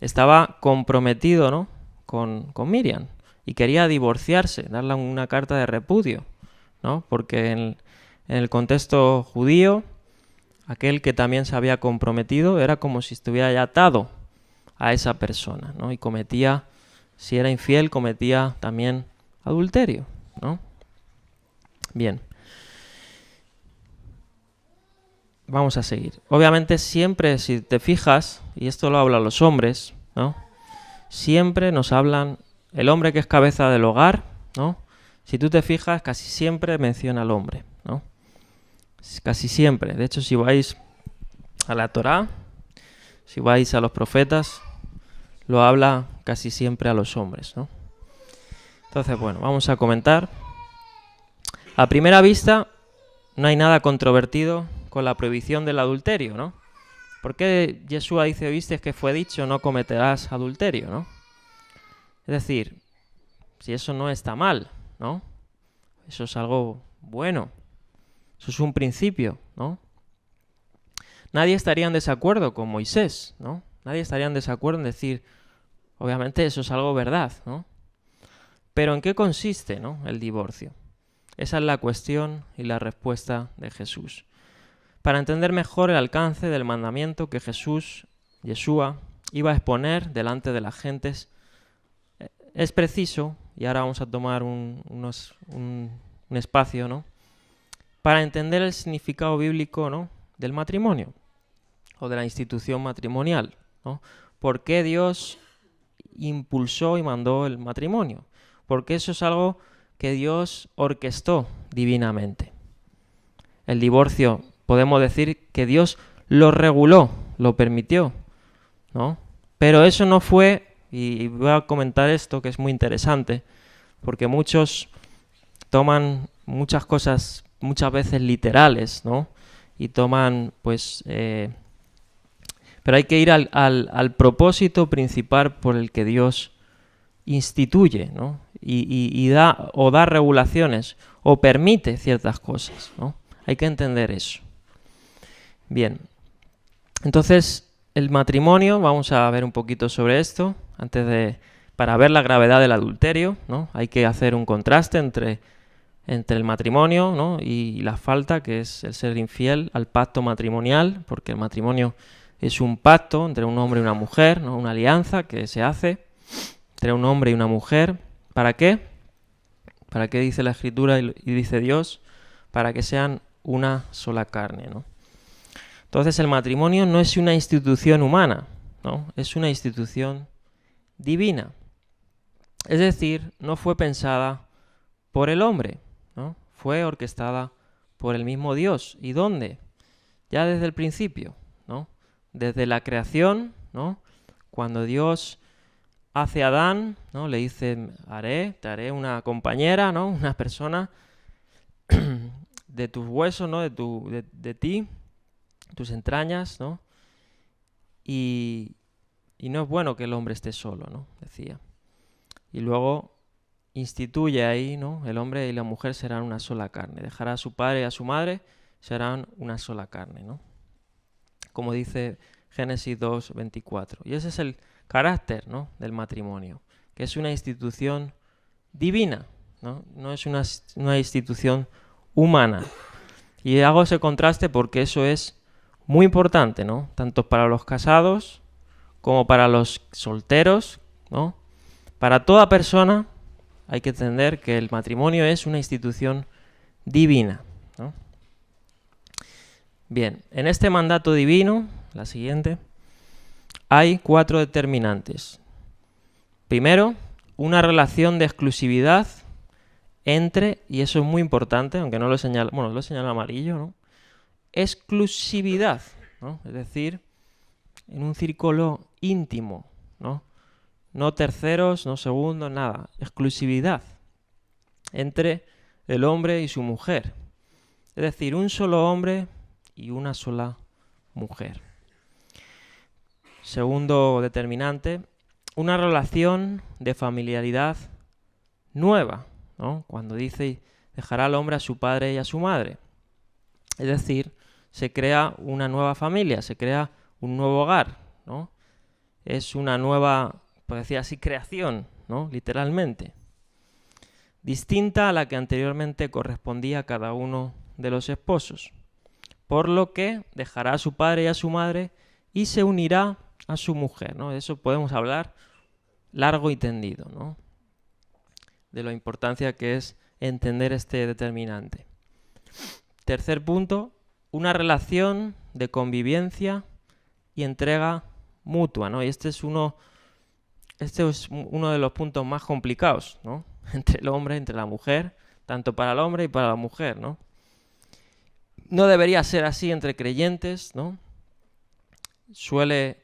estaba comprometido, ¿no?, con Miriam y quería divorciarse, darle una carta de repudio, ¿no? Porque en el contexto judío, aquel que también se había comprometido era como si estuviera ya atado a esa persona, ¿no? Y si era infiel, cometía también adulterio, ¿no? Bien. Vamos a seguir. Obviamente siempre, si te fijas, y esto lo hablan los hombres, ¿no?, siempre nos hablan, el hombre que es cabeza del hogar, ¿no? Si tú te fijas, casi siempre menciona al hombre, ¿no? Casi siempre. De hecho, si vais a la Torá, si vais a los profetas, lo habla casi siempre a los hombres, ¿no? Entonces, bueno, vamos a comentar. A primera vista, no hay nada controvertido con la prohibición del adulterio, ¿no? ¿Por qué Yeshua dice: viste que fue dicho, no cometerás adulterio, ¿no? Es decir, si eso no está mal, ¿no? Eso es algo bueno. Eso es un principio, ¿no? Nadie estaría en desacuerdo con Moisés, ¿no? Nadie estaría en desacuerdo en decir: Obviamente eso es algo verdad, ¿no? Pero ¿en qué consiste, ¿no?, el divorcio? Esa es la cuestión y la respuesta de Jesús. Para entender mejor el alcance del mandamiento que Yeshua, iba a exponer delante de las gentes, es preciso, y ahora vamos a tomar un espacio, ¿no?, para entender el significado bíblico, ¿no?, del matrimonio o de la institución matrimonial, ¿no? ¿Por qué Dios impulsó y mandó el matrimonio? Porque eso es algo que Dios orquestó divinamente. El divorcio, podemos decir que Dios lo reguló, lo permitió, ¿no? Pero eso no fue, y voy a comentar esto que es muy interesante, porque muchos toman muchas cosas muchas veces literales, ¿no? Y toman, pues... pero hay que ir al propósito principal por el que Dios instituye, ¿no? Y da regulaciones o permite ciertas cosas, ¿no? Hay que entender eso. Bien, entonces el matrimonio, vamos a ver un poquito sobre esto, para ver la gravedad del adulterio, ¿no? Hay que hacer un contraste entre el matrimonio, ¿no?, y la falta, que es el ser infiel al pacto matrimonial, porque el matrimonio es un pacto entre un hombre y una mujer, ¿no?, una alianza que se hace entre un hombre y una mujer. ¿Para qué? ¿Para qué dice la Escritura y dice Dios? Para que sean una sola carne, ¿no? Entonces el matrimonio no es una institución humana, ¿no?, es una institución divina. Es decir, no fue pensada por el hombre, ¿no? Fue orquestada por el mismo Dios. ¿Y dónde? Ya desde el principio, ¿no? Desde la creación, ¿no? Cuando Dios hace a Adán, ¿no?, le dice, te haré una compañera, ¿no?, una persona de tus huesos, ¿no?, de ti, tus entrañas, ¿no? Y no es bueno que el hombre esté solo, ¿no?, decía. Y luego instituye ahí, ¿no?, el hombre y la mujer serán una sola carne. Dejará a su padre y a su madre, serán una sola carne, ¿no? Como dice Génesis 2:24. Y ese es el carácter, ¿no?, del matrimonio, que es una institución divina, ¿no? No es una institución humana. Y hago ese contraste porque eso es muy importante, ¿no?, tanto para los casados como para los solteros, ¿no? Para toda persona hay que entender que el matrimonio es una institución divina, ¿no? Bien, en este mandato divino, la siguiente, hay 4 determinantes. Primero, una relación de exclusividad entre, y eso es muy importante, aunque no lo señala, bueno, lo señala amarillo, ¿no?, exclusividad, ¿no? Es decir, en un círculo íntimo, ¿no? No terceros, no segundos, nada. Exclusividad entre el hombre y su mujer. Es decir, un solo hombre y una sola mujer. Segundo determinante, una relación de familiaridad nueva, ¿no? Cuando dice, dejará al hombre a su padre y a su madre. Es decir, se crea una nueva familia, se crea un nuevo hogar, ¿no? Es una nueva, por decir así, creación, ¿no?, literalmente, distinta a la que anteriormente correspondía a cada uno de los esposos, por lo que dejará a su padre y a su madre y se unirá a su mujer, ¿no? De eso podemos hablar largo y tendido, ¿no?, de la importancia que es entender este determinante. Tercer punto, una relación de convivencia y entrega mutua, ¿no? Y este es uno de los puntos más complicados, ¿no?, entre el hombre, entre la mujer, tanto para el hombre y para la mujer, ¿no? No debería ser así entre creyentes, ¿no? Suele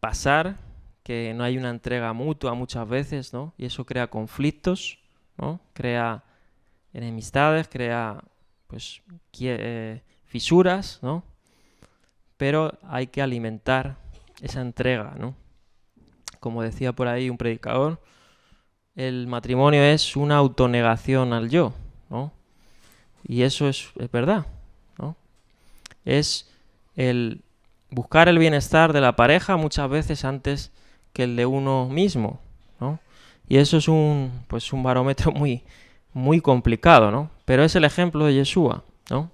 pasar que no hay una entrega mutua muchas veces, ¿no? Y eso crea conflictos, ¿no? Crea enemistades, crea, pues, fisuras, ¿no? Pero hay que alimentar esa entrega, ¿no? Como decía por ahí un predicador, el matrimonio es una autonegación al yo, ¿no? Y eso es verdad, ¿no? Es el buscar el bienestar de la pareja muchas veces antes que el de uno mismo, ¿no? Y eso es un barómetro muy, muy complicado, ¿no? Pero es el ejemplo de Yeshua, ¿no?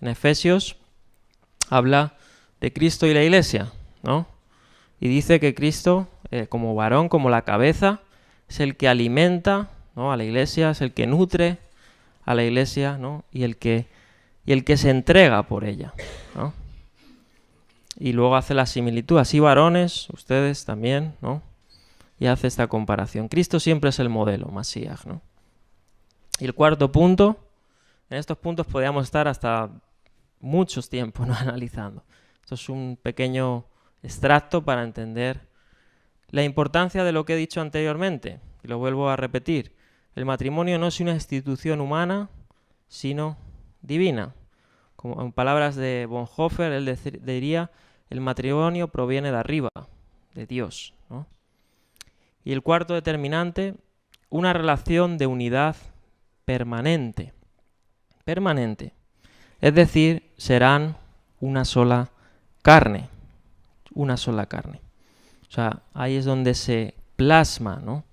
En Efesios habla de Cristo y la Iglesia, ¿no? Y dice que Cristo, como varón, como la cabeza, es el que alimenta, ¿no?, a la Iglesia, es el que nutre a la Iglesia, ¿no? Y el que se entrega por ella, ¿no? Y luego hace la similitud, así varones, ustedes también, ¿no? Y hace esta comparación. Cristo siempre es el modelo, Masías, ¿no? Y el cuarto punto, en estos puntos podríamos estar hasta muchos tiempos, ¿no?, analizando. Esto es un pequeño extracto para entender la importancia de lo que he dicho anteriormente. Y lo vuelvo a repetir. El matrimonio no es una institución humana, sino divina. Como en palabras de Bonhoeffer, él diría, el matrimonio proviene de arriba, de Dios, ¿no? Y el cuarto determinante, una relación de unidad permanente. Permanente. Es decir, serán una sola carne. Una sola carne. O sea, ahí es donde se plasma, ¿no?,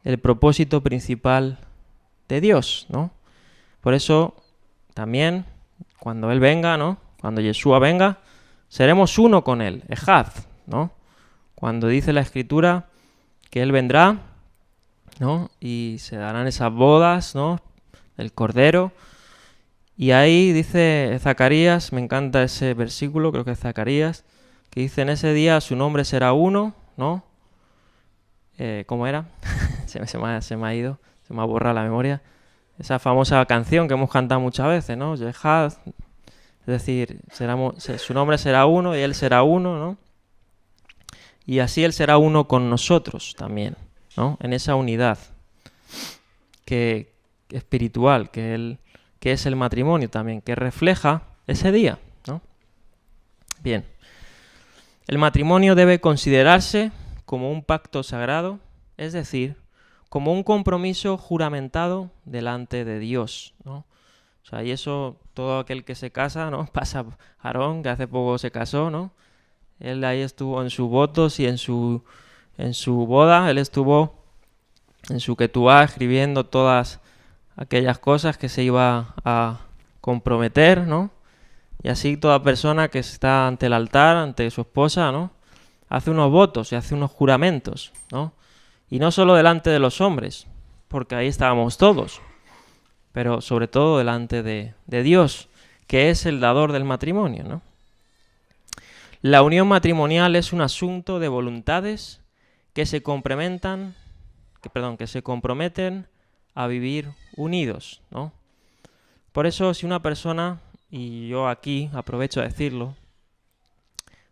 el propósito principal de Dios, ¿no? Por eso, también, cuando Él venga, ¿no?, cuando Yeshua venga, seremos uno con Él, Ejad, ¿no? Cuando dice la Escritura que Él vendrá, ¿no?, y se darán esas bodas, ¿no?, del Cordero. Y ahí dice Zacarías, me encanta ese versículo, creo que es Zacarías, que dice: en ese día su nombre será uno, ¿no? ¿Cómo era? se me ha ido, se me ha borrado la memoria. Esa famosa canción que hemos cantado muchas veces, ¿no? Yehad, es decir, su nombre será uno y Él será uno, ¿no? Y así Él será uno con nosotros también, ¿no? En esa unidad espiritual que es el matrimonio también, que refleja ese día, ¿no? Bien. El matrimonio debe considerarse como un pacto sagrado, es decir, como un compromiso juramentado delante de Dios, ¿no? O sea, y eso, todo aquel que se casa, ¿no? Pasa Aarón, que hace poco se casó, ¿no? Él ahí estuvo en sus votos y en su boda, él estuvo en su ketubá escribiendo todas aquellas cosas que se iba a comprometer, ¿no? Y así toda persona que está ante el altar, ante su esposa, ¿no?, hace unos votos y hace unos juramentos, ¿no? Y no solo delante de los hombres, porque ahí estábamos todos, pero sobre todo delante de Dios, que es el dador del matrimonio, ¿no? La unión matrimonial es un asunto de voluntades que se comprometen a vivir unidos, ¿no? Por eso, si una persona, y yo aquí aprovecho a decirlo,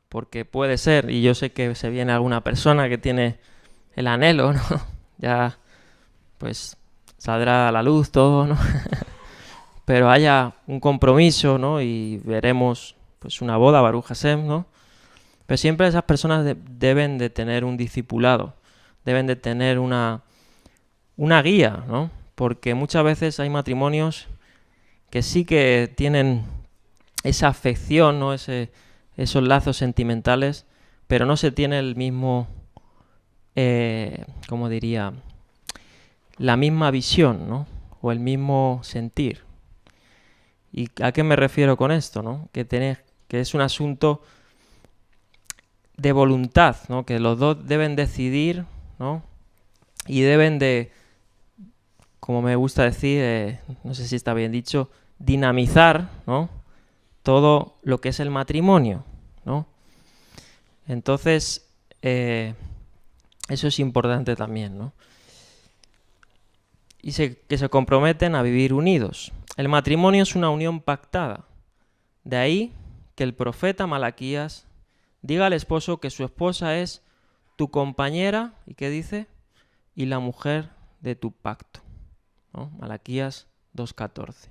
porque puede ser, y yo sé que se viene alguna persona que tiene el anhelo, ¿no? Ya, pues, saldrá a la luz todo, ¿no? Pero haya un compromiso, ¿no? Y veremos, pues, una boda, Baruch Hashem, ¿no? Pero siempre esas personas deben de tener un discipulado, deben de tener una guía, ¿no? Porque muchas veces hay matrimonios que sí que tienen esa afección, ¿no?, esos lazos sentimentales, pero no se tiene el mismo, ¿cómo diría?, la misma visión, ¿no?, o el mismo sentir. ¿Y a qué me refiero con esto, no? Que es un asunto de voluntad, ¿no?, que los dos deben decidir, ¿no?, y deben de, como me gusta decir, no sé si está bien dicho, dinamizar, ¿no?, todo lo que es el matrimonio, ¿no? Entonces, eso es importante también, ¿no? Y que se comprometen a vivir unidos. El matrimonio es una unión pactada. De ahí que el profeta Malaquías diga al esposo que su esposa es tu compañera, ¿y qué dice? Y la mujer de tu pacto, ¿no? Malaquías 2:14.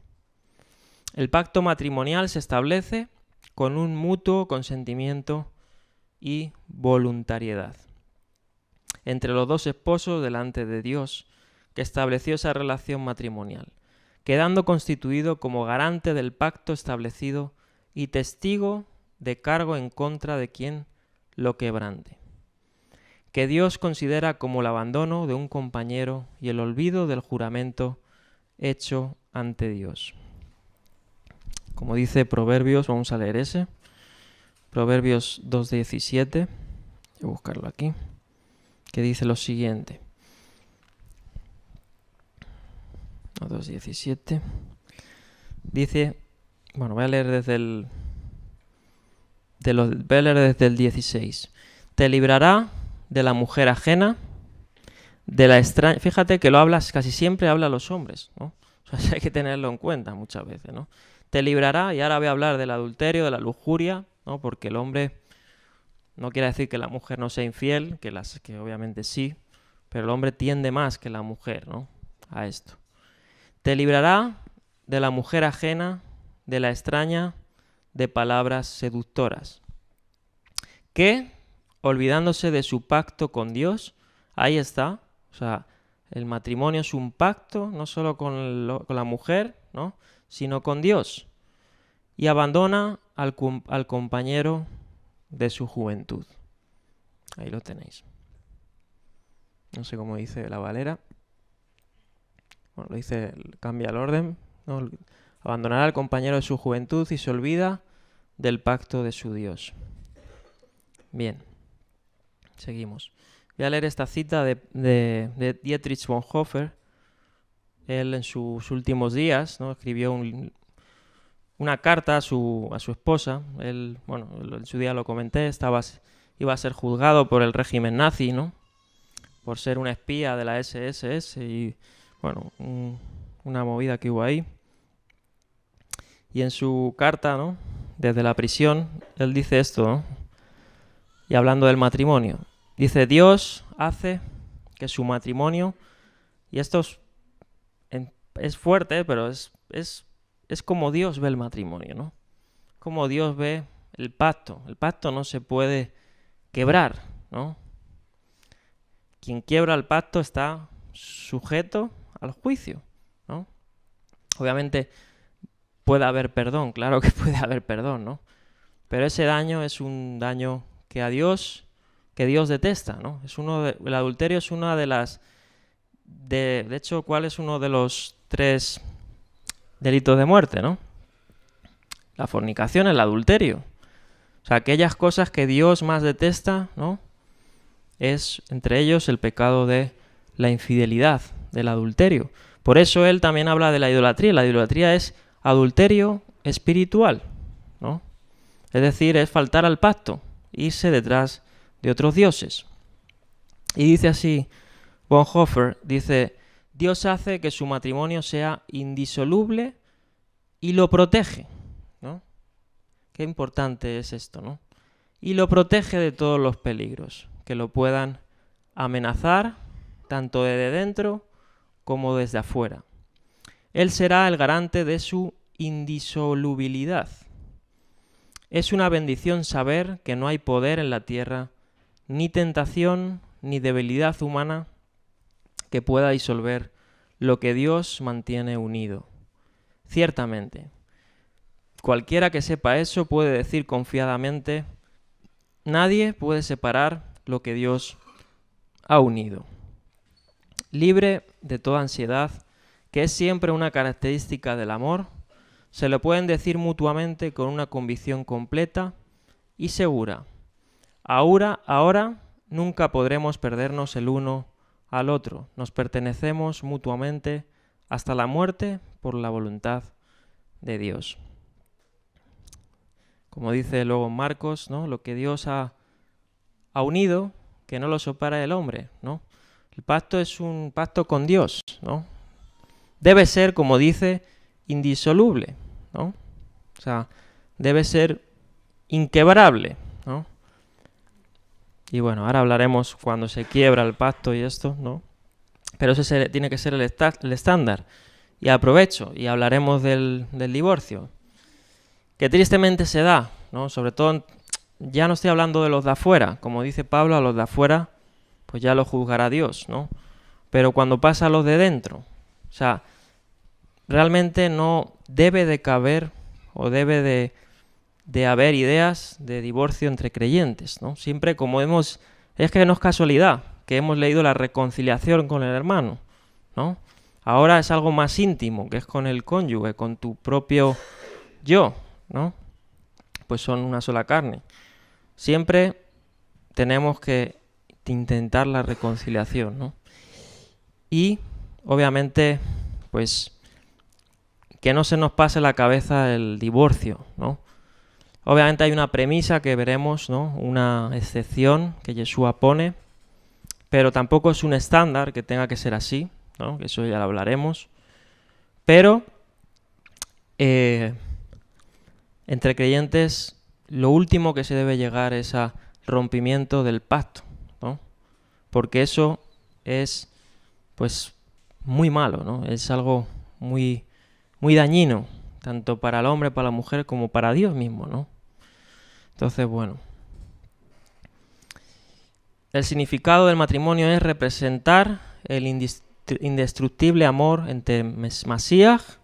El pacto matrimonial se establece con un mutuo consentimiento y voluntariedad entre los dos esposos delante de Dios, que estableció esa relación matrimonial, quedando constituido como garante del pacto establecido y testigo de cargo en contra de quien lo quebrante. que Dios considera como el abandono de un compañero y el olvido del juramento hecho ante Dios. Como dice Proverbios, vamos a leer ese, Proverbios 2:17, voy a buscarlo aquí, que dice lo siguiente. 2:17 dice, bueno, voy a leer desde el 16. Te librará de la mujer ajena, de la extraña. Fíjate que lo hablas, casi siempre habla a los hombres, ¿no? O sea, hay que tenerlo en cuenta muchas veces, ¿no? Te librará, y ahora voy a hablar del adulterio, de la lujuria, ¿no? Porque el hombre no quiere decir que la mujer no sea infiel, que obviamente sí, pero el hombre tiende más que la mujer, ¿no? A esto. Te librará de la mujer ajena, de la extraña, de palabras seductoras, que, olvidándose de su pacto con Dios, ahí está, o sea, el matrimonio es un pacto, no solo con la mujer, ¿no? Sino con Dios, y abandona al compañero de su juventud. Ahí lo tenéis. No sé cómo dice la Valera. Bueno, lo dice, cambia el orden, ¿no? Abandonará al compañero de su juventud y se olvida del pacto de su Dios. Bien, seguimos. Voy a leer esta cita de Dietrich Bonhoeffer. Él en sus últimos días, ¿no? Escribió una carta a su esposa. Él, bueno, en su día lo comenté, iba a ser juzgado por el régimen nazi, ¿no? Por ser un espía de la SS y, bueno, una movida que hubo ahí. Y en su carta, ¿no? Desde la prisión, él dice esto, ¿no? Y hablando del matrimonio, dice: Dios hace que su matrimonio, y esto es fuerte, pero es como Dios ve el matrimonio, ¿no? Como Dios ve el pacto. El pacto no se puede quebrar, ¿no? Quien quiebra el pacto está sujeto al juicio, ¿no? Obviamente puede haber perdón, claro que puede haber perdón, ¿no? Pero ese daño es un daño que Dios detesta, ¿no? El adulterio es una de las... De hecho, ¿cuál es uno de los 3 delitos de muerte, ¿no? La fornicación, el adulterio. O sea, aquellas cosas que Dios más detesta, ¿no? Es entre ellos el pecado de la infidelidad, del adulterio. Por eso él también habla de la idolatría. La idolatría es adulterio espiritual, ¿no? Es decir, es faltar al pacto, irse detrás de otros dioses. Y dice así Bonhoeffer, dice: Dios hace que su matrimonio sea indisoluble y lo protege, ¿no? Qué importante es esto, ¿no? Y lo protege de todos los peligros que lo puedan amenazar, tanto desde dentro como desde afuera. Él será el garante de su indisolubilidad. Es una bendición saber que no hay poder en la tierra, ni tentación, ni debilidad humana que pueda disolver lo que Dios mantiene unido. Ciertamente, cualquiera que sepa eso puede decir confiadamente: nadie puede separar lo que Dios ha unido. Libre de toda ansiedad, que es siempre una característica del amor, se lo pueden decir mutuamente con una convicción completa y segura. Ahora nunca podremos perdernos el uno al otro. Nos pertenecemos mutuamente hasta la muerte por la voluntad de Dios. Como dice luego Marcos, ¿no? Lo que Dios ha unido, que no lo separa el hombre, ¿no? El pacto es un pacto con Dios, ¿no? Debe ser, como dice, indisoluble, ¿no? O sea, debe ser inquebrable, ¿no? Y bueno, ahora hablaremos cuando se quiebra el pacto y esto, ¿no? Pero ese tiene que ser el estándar. Y aprovecho y hablaremos del divorcio, que tristemente se da, ¿no? Sobre todo, ya no estoy hablando de los de afuera. Como dice Pablo, a los de afuera, pues ya lo juzgará Dios, ¿no? Pero cuando pasa a los de dentro, o sea, realmente no debe de caber o debe de haber ideas de divorcio entre creyentes, ¿no? Siempre, como hemos Es que no es casualidad que hemos leído la reconciliación con el hermano, ¿no? Ahora es algo más íntimo, que es con el cónyuge, con tu propio yo, ¿no? Pues son una sola carne. Siempre tenemos que intentar la reconciliación, ¿no? Y, obviamente, pues, que no se nos pase la cabeza el divorcio, ¿no? Obviamente hay una premisa que veremos, ¿no? Una excepción que Yeshua pone, pero tampoco es un estándar que tenga que ser así, ¿no? Que eso ya lo hablaremos. Pero entre creyentes lo último que se debe llegar es a rompimiento del pacto, ¿no? Porque eso es, pues, muy malo, ¿no? Es algo muy, muy dañino, tanto para el hombre, para la mujer, como para Dios mismo, ¿no? Entonces, bueno. El significado del matrimonio es representar el indestructible amor entre Masías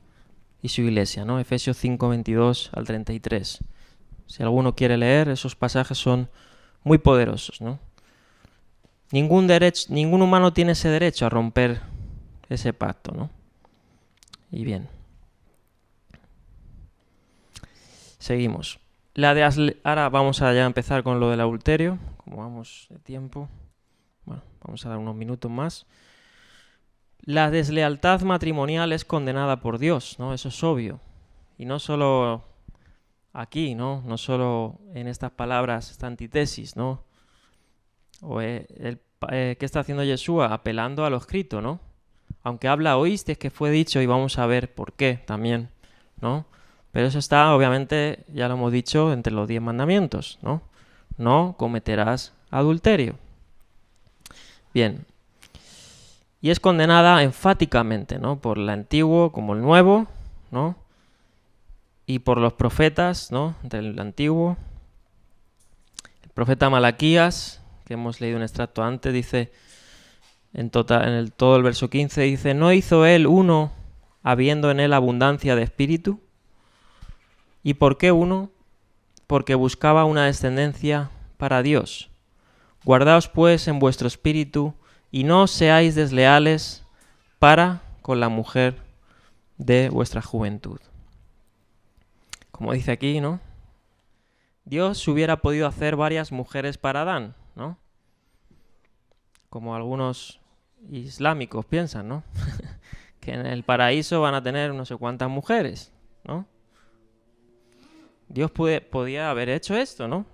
y su iglesia, ¿no? Efesios 5, 22 al 33. Si alguno quiere leer, esos pasajes son muy poderosos, ¿no? Ningún humano tiene ese derecho a romper ese pacto, ¿no? Y bien. Seguimos. Ahora vamos a ya empezar con lo del adulterio, como vamos de tiempo. Bueno, vamos a dar unos minutos más. La deslealtad matrimonial es condenada por Dios, ¿no? Eso es obvio. Y no solo aquí, ¿no? No solo en estas palabras, esta antítesis, ¿no? ¿Qué está haciendo Yeshua? Apelando a lo escrito, ¿no? Aunque habla oísteis que fue dicho y vamos a ver por qué también, ¿no? Pero eso está, obviamente, ya lo hemos dicho, entre los 10 mandamientos, ¿no? No cometerás adulterio. Bien. Y es condenada enfáticamente, ¿no? Por el antiguo como el nuevo, ¿no? Y por los profetas, ¿no? Del antiguo. El profeta Malaquías, que hemos leído un extracto antes, dice, todo el verso 15, dice, ¿no hizo él uno habiendo en él abundancia de espíritu? ¿Y por qué uno? Porque buscaba una descendencia para Dios. Guardaos pues en vuestro espíritu y no seáis desleales para con la mujer de vuestra juventud. Como dice aquí, ¿no? Dios hubiera podido hacer varias mujeres para Adán, ¿no? Como algunos islámicos piensan, ¿no? Que en el paraíso van a tener no sé cuántas mujeres, ¿no? Dios podía haber hecho esto, ¿no?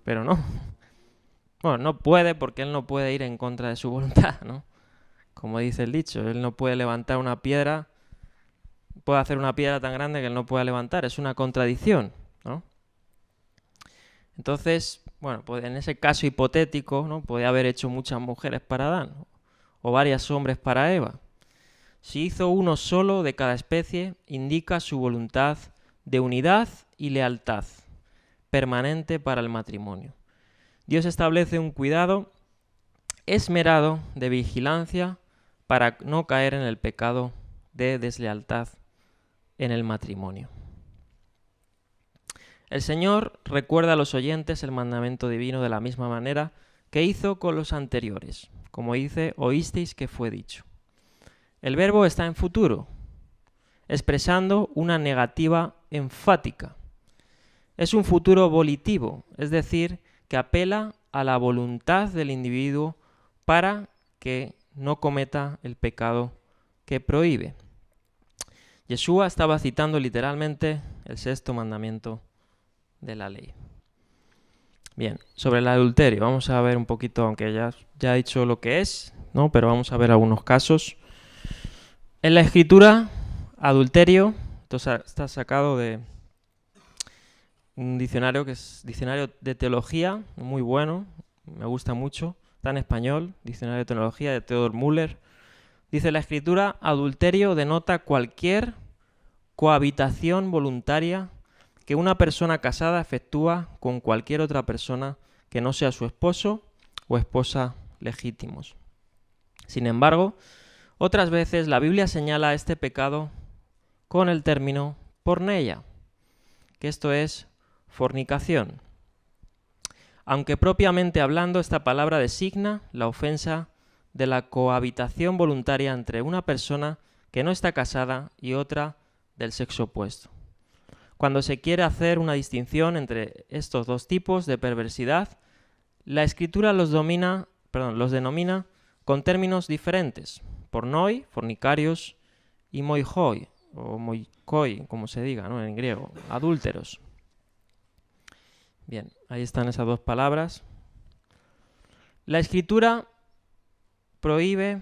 Pero no. Bueno, no puede porque Él no puede ir en contra de su voluntad, ¿no? Como dice el dicho, Él no puede levantar una piedra, puede hacer una piedra tan grande que Él no pueda levantar. Es una contradicción, ¿no? Entonces, bueno, pues en ese caso hipotético, ¿no? Podía haber hecho muchas mujeres para Adán o varios hombres para Eva. Si hizo uno solo de cada especie, indica su voluntad de unidad y lealtad permanente para el matrimonio. Dios establece un cuidado esmerado de vigilancia para no caer en el pecado de deslealtad en el matrimonio. El Señor recuerda a los oyentes el mandamiento divino de la misma manera que hizo con los anteriores. Como dice, oísteis que fue dicho. El verbo está en futuro, expresando una negativa enfática. Es un futuro volitivo, es decir, que apela a la voluntad del individuo para que no cometa el pecado que prohíbe. Yeshua estaba citando literalmente el 6º mandamiento de la ley. Bien, sobre el adulterio, vamos a ver un poquito, aunque ya he dicho lo que es, ¿no? Pero vamos a ver algunos casos. En la Escritura, adulterio, entonces está sacado de un diccionario que es diccionario de teología, muy bueno, me gusta mucho, está en español, diccionario de teología de Theodor Müller. Dice la Escritura, adulterio denota cualquier cohabitación voluntaria que una persona casada efectúa con cualquier otra persona que no sea su esposo o esposa legítimos. Sin embargo, otras veces la Biblia señala este pecado con el término porneia, que esto es fornicación. aunque propiamente hablando esta palabra designa la ofensa de la cohabitación voluntaria entre una persona que no está casada y otra del sexo opuesto. Cuando se quiere hacer una distinción entre estos dos tipos de perversidad, la Escritura los denomina con términos diferentes: pornoi, fornicarios, y moihoi, o moikoi, como se diga, ¿no?, en griego, adúlteros. Bien, ahí están esas dos palabras. La Escritura prohíbe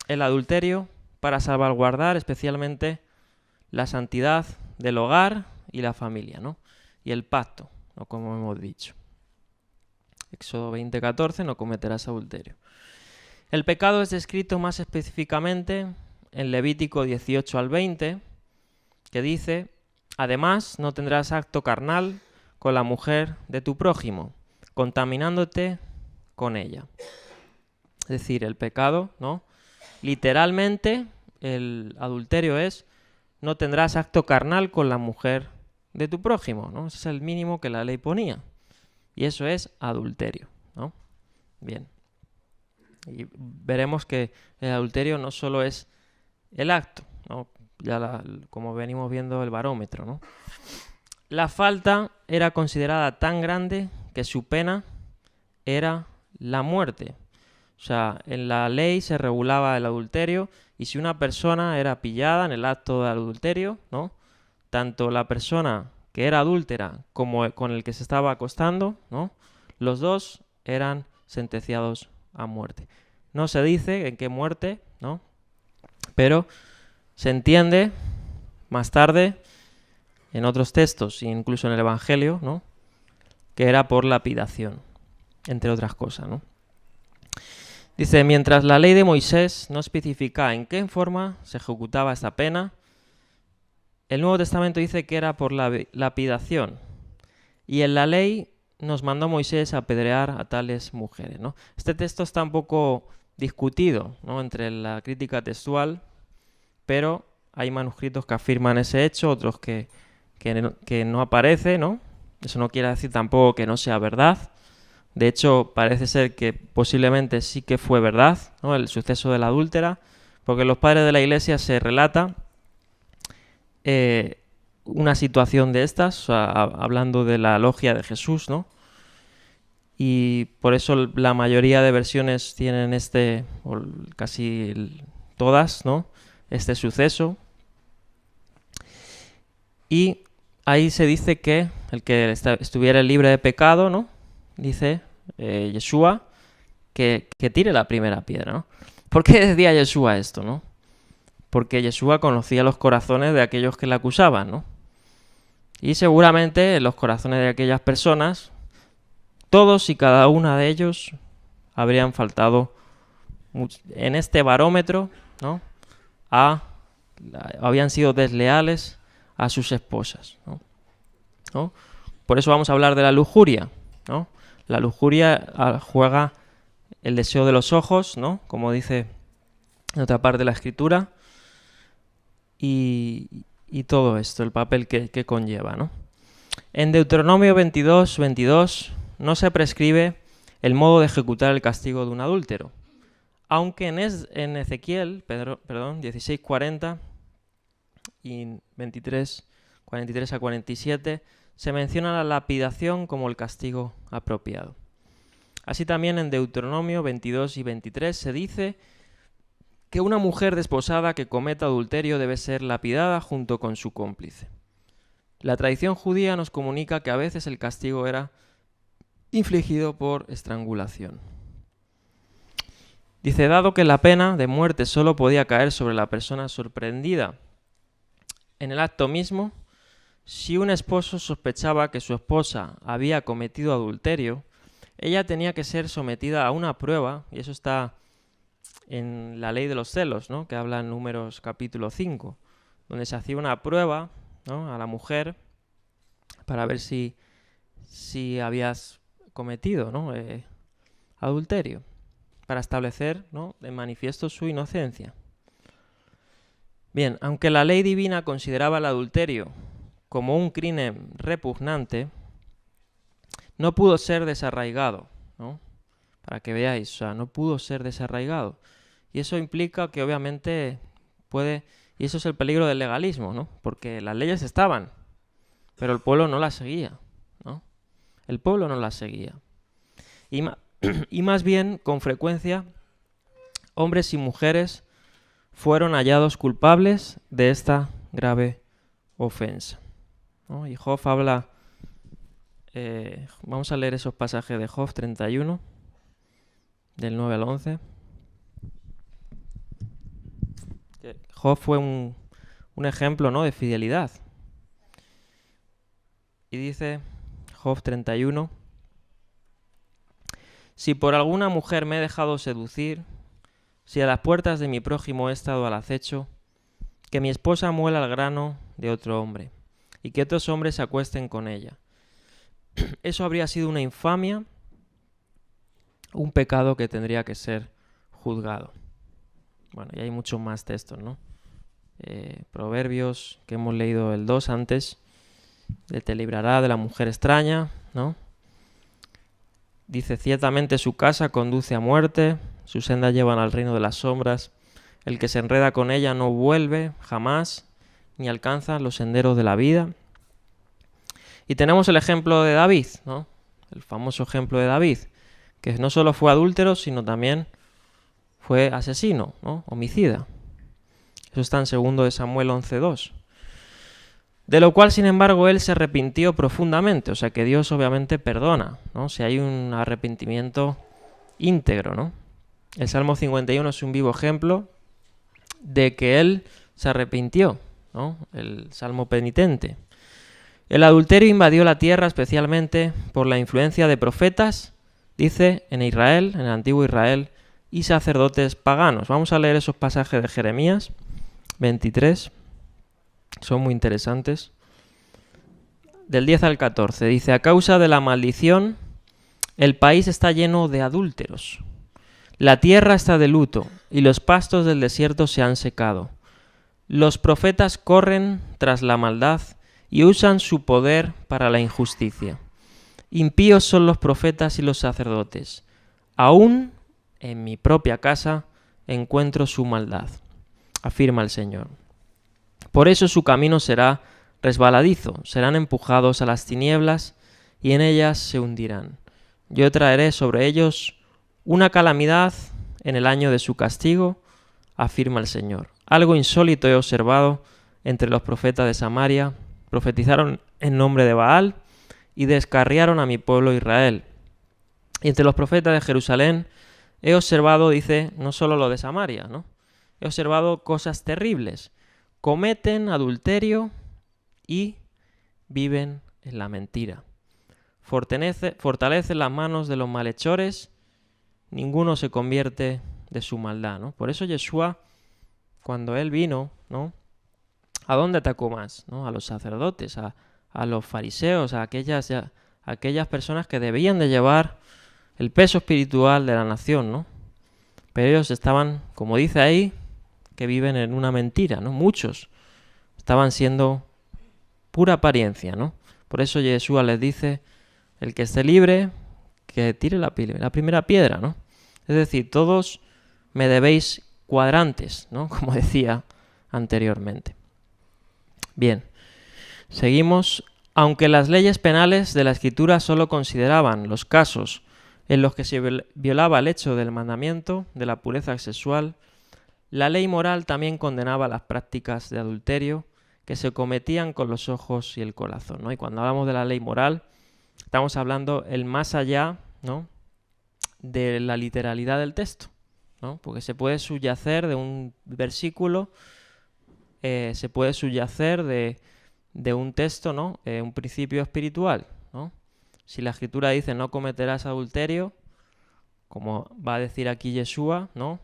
el adulterio para salvaguardar especialmente la santidad del hogar y la familia, ¿no?, y el pacto, ¿no?, como hemos dicho. Éxodo 20:14, no cometerás adulterio. El pecado es descrito más específicamente en Levítico 18 al 20, que dice: además no tendrás acto carnal con la mujer de tu prójimo, contaminándote con ella. Es decir, el pecado, ¿no?, literalmente el adulterio es: no tendrás acto carnal con la mujer de tu prójimo, ¿no? Ese es el mínimo que la ley ponía. Y eso es adulterio, ¿no? Bien. Y veremos que el adulterio no solo es el acto, ¿no?, como venimos viendo el barómetro, ¿no? La falta era considerada tan grande que su pena era la muerte. O sea, en la ley se regulaba el adulterio, y si una persona era pillada en el acto de adulterio, ¿no?, tanto la persona que era adúltera como con el que se estaba acostando, ¿no?, los dos eran sentenciados a muerte. No se dice en qué muerte, ¿no?, pero se entiende más tarde en otros textos, incluso en el Evangelio, ¿no?, que era por lapidación, entre otras cosas, ¿no? Dice: mientras la ley de Moisés no especifica en qué forma se ejecutaba esta pena, el Nuevo Testamento dice que era por lapidación. Y en la ley nos mandó Moisés a apedrear a tales mujeres, ¿no? Este texto está un poco discutido, ¿no?, entre la crítica textual, pero hay manuscritos que afirman ese hecho, otros que no aparece, ¿no? Eso no quiere decir tampoco que no sea verdad. De hecho, parece ser que posiblemente sí que fue verdad, ¿no?, el suceso de la adúltera, porque en los padres de la Iglesia se relata una situación de estas, o sea, hablando de la logia de Jesús, ¿no? Y por eso la mayoría de versiones tienen o casi todas, ¿no?, este suceso. Y ahí se dice que el que estuviera libre de pecado, ¿no?, dice Yeshua, que tire la primera piedra, ¿no? ¿Por qué decía Yeshua esto, no? Porque Yeshua conocía los corazones de aquellos que le acusaban, ¿no? Y seguramente en los corazones de aquellas personas, todos y cada una de ellos habrían faltado en este barómetro, ¿no?, habían sido desleales a sus esposas, ¿no? Por eso vamos a hablar de la lujuria, ¿no? La lujuria juega el deseo de los ojos, ¿no?, como dice en otra parte de la Escritura, y todo esto, el papel que conlleva, ¿no? En Deuteronomio 22:22 no se prescribe el modo de ejecutar el castigo de un adúltero, aunque en Ezequiel 16:40 y 43 a 47 se menciona la lapidación como el castigo apropiado. Así también en Deuteronomio 22 y 23 se dice que una mujer desposada que cometa adulterio debe ser lapidada junto con su cómplice. La tradición judía nos comunica que a veces el castigo era infligido por estrangulación. Dice: dado que la pena de muerte solo podía caer sobre la persona sorprendida en el acto mismo, si un esposo sospechaba que su esposa había cometido adulterio, ella tenía que ser sometida a una prueba, y eso está en la ley de los celos, ¿no?, que habla en Números capítulo 5, donde se hacía una prueba, ¿no?, a la mujer para ver si habías cometido, ¿no?, adulterio, para establecer, ¿no?, de manifiesto su inocencia. Bien, aunque la ley divina consideraba el adulterio como un crimen repugnante, no pudo ser desarraigado, ¿no? Para que veáis, o sea, no pudo ser desarraigado. Y eso implica que obviamente puede, y eso es el peligro del legalismo, ¿no? Porque las leyes estaban, pero el pueblo no las seguía, ¿no? El pueblo no las seguía. Y más bien, con frecuencia, hombres y mujeres fueron hallados culpables de esta grave ofensa, ¿no? Y Job habla, vamos a leer esos pasajes de Job 31, del 9 al 11. Que Job fue un ejemplo, ¿no?, de fidelidad. Y dice Job 31, si por alguna mujer me he dejado seducir, si a las puertas de mi prójimo he estado al acecho, que mi esposa muela el grano de otro hombre, y que otros hombres se acuesten con ella. Eso habría sido una infamia, un pecado que tendría que ser juzgado. Bueno, y hay muchos más textos, ¿no? Proverbios, que hemos leído el 2 antes, de te librará de la mujer extraña, ¿no? Dice, ciertamente su casa conduce a muerte, sus sendas llevan al reino de las sombras, el que se enreda con ella no vuelve jamás, ni alcanza los senderos de la vida. Y tenemos el ejemplo de David, ¿no? El famoso ejemplo de David, que no solo fue adúltero, sino también fue asesino, ¿no? Homicida. Eso está en 2 Samuel 11:2. De lo cual, sin embargo, él se arrepintió profundamente, o sea que Dios obviamente perdona, ¿no? Si hay un arrepentimiento íntegro, ¿no? El Salmo 51 es un vivo ejemplo de que él se arrepintió, ¿no? El Salmo penitente. El adulterio invadió la tierra especialmente por la influencia de profetas, dice, en Israel, en el antiguo Israel, y sacerdotes paganos. Vamos a leer esos pasajes de Jeremías 23, son muy interesantes. Del 10 al 14, dice, a causa de la maldición, el país está lleno de adúlteros. La tierra está de luto, y los pastos del desierto se han secado. Los profetas corren tras la maldad y usan su poder para la injusticia. Impíos son los profetas y los sacerdotes. Aún en mi propia casa encuentro su maldad, afirma el Señor. Por eso su camino será resbaladizo, serán empujados a las tinieblas y en ellas se hundirán. Yo traeré sobre ellos una calamidad en el año de su castigo, afirma el Señor. Algo insólito he observado entre los profetas de Samaria. Profetizaron en nombre de Baal y descarriaron a mi pueblo Israel. Y entre los profetas de Jerusalén he observado, dice, no solo lo de Samaria, ¿no? He observado cosas terribles. Cometen adulterio y viven en la mentira. Fortalecen las manos de los malhechores, ninguno se convierte de su maldad, ¿no? Por eso Yeshua, cuando él vino, ¿no?, ¿a dónde atacó más? ¿No? A los sacerdotes, a los fariseos, a aquellas personas que debían de llevar el peso espiritual de la nación, ¿no? Pero ellos estaban, como dice ahí, que viven en una mentira, ¿no? Muchos estaban siendo pura apariencia, ¿no? Por eso Yeshua les dice, el que esté libre, que tire la primera piedra, ¿no? Es decir, todos me debéis cuadrantes, ¿no? Como decía anteriormente. Bien, seguimos. Aunque las leyes penales de la Escritura solo consideraban los casos en los que se violaba el hecho del mandamiento de la pureza sexual, la ley moral también condenaba las prácticas de adulterio que se cometían con los ojos y el corazón, ¿no? Y cuando hablamos de la ley moral, estamos hablando el más allá, ¿no?, de la literalidad del texto, ¿no? Porque se puede subyacer de un versículo, se puede subyacer de un texto, ¿no?, un principio espiritual, ¿no? Si la Escritura dice no cometerás adulterio, como va a decir aquí Yeshua, ¿no?,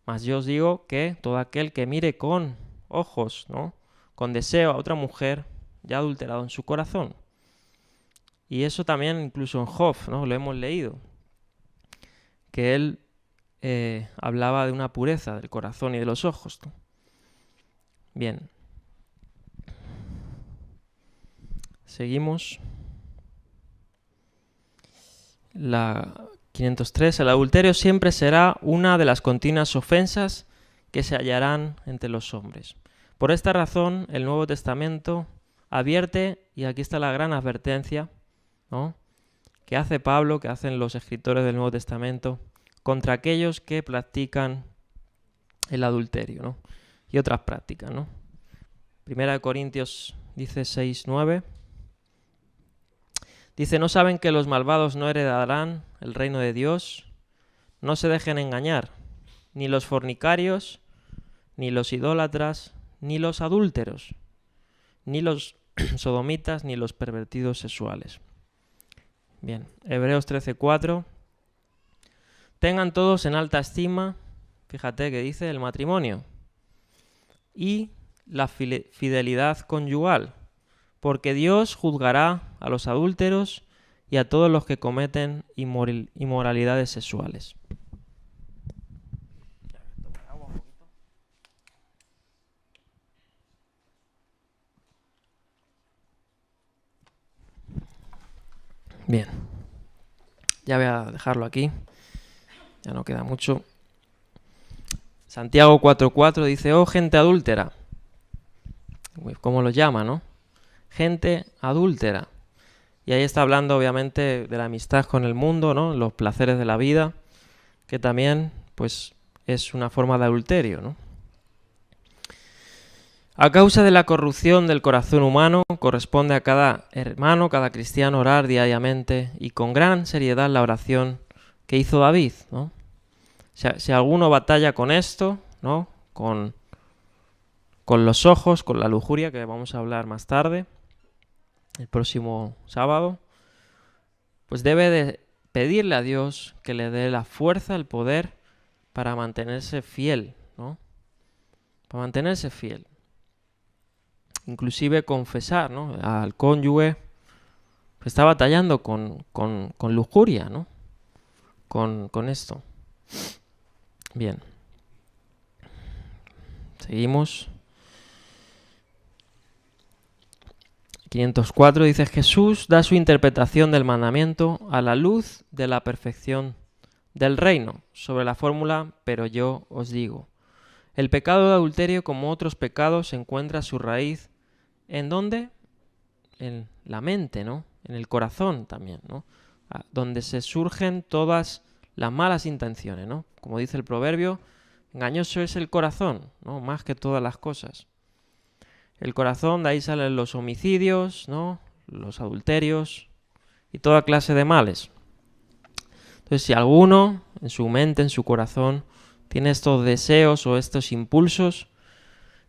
mas yo os digo que todo aquel que mire con ojos, ¿no?, con deseo a otra mujer, ya ha adulterado en su corazón. Y eso también incluso en Job, ¿no?, lo hemos leído, que él hablaba de una pureza del corazón y de los ojos, ¿no? Bien. Seguimos. la 503, el adulterio siempre será una de las continuas ofensas que se hallarán entre los hombres. Por esta razón, el Nuevo Testamento advierte, y aquí está la gran advertencia, ¿no?, que hace Pablo, que hacen los escritores del Nuevo Testamento, contra aquellos que practican el adulterio, ¿no?, y otras prácticas, ¿no? Primera de Corintios dice 6:9. Dice, ¿no saben que los malvados no heredarán el reino de Dios? No se dejen engañar, ni los fornicarios, ni los idólatras, ni los adúlteros, ni los sodomitas, ni los pervertidos sexuales. Bien, Hebreos 13:4. Tengan todos en alta estima, fíjate que dice, el matrimonio y la fidelidad conyugal, porque Dios juzgará a los adúlteros y a todos los que cometen inmoralidades sexuales. Bien, ya voy a dejarlo aquí, ya no queda mucho. Santiago 4:4 dice, oh gente adúltera, ¿cómo lo llama, no? Gente adúltera. Y ahí está hablando obviamente de la amistad con el mundo, ¿no?, los placeres de la vida, que también pues es una forma de adulterio, ¿no? A causa de la corrupción del corazón humano, corresponde a cada hermano, cada cristiano, orar diariamente y con gran seriedad la oración que hizo David, ¿no? Si alguno batalla con esto, ¿no?, con los ojos, con la lujuria, que vamos a hablar más tarde, el próximo sábado, pues debe de pedirle a Dios que le dé la fuerza, el poder para mantenerse fiel, ¿no? Para mantenerse fiel. Inclusive confesar, ¿no?, al cónyuge que está batallando con lujuria, ¿no?, con esto. Bien. Seguimos. 504 dice, Jesús da su interpretación del mandamiento a la luz de la perfección del reino, sobre la fórmula, pero yo os digo. El pecado de adulterio, como otros pecados, encuentra su raíz, ¿en dónde? En la mente, ¿no?, en el corazón también, ¿no?, donde se surgen todas las malas intenciones, ¿no? Como dice el proverbio, engañoso es el corazón, ¿no?, más que todas las cosas. El corazón, de ahí salen los homicidios, ¿no?, los adulterios y toda clase de males. Entonces, si alguno en su mente, en su corazón, tiene estos deseos o estos impulsos,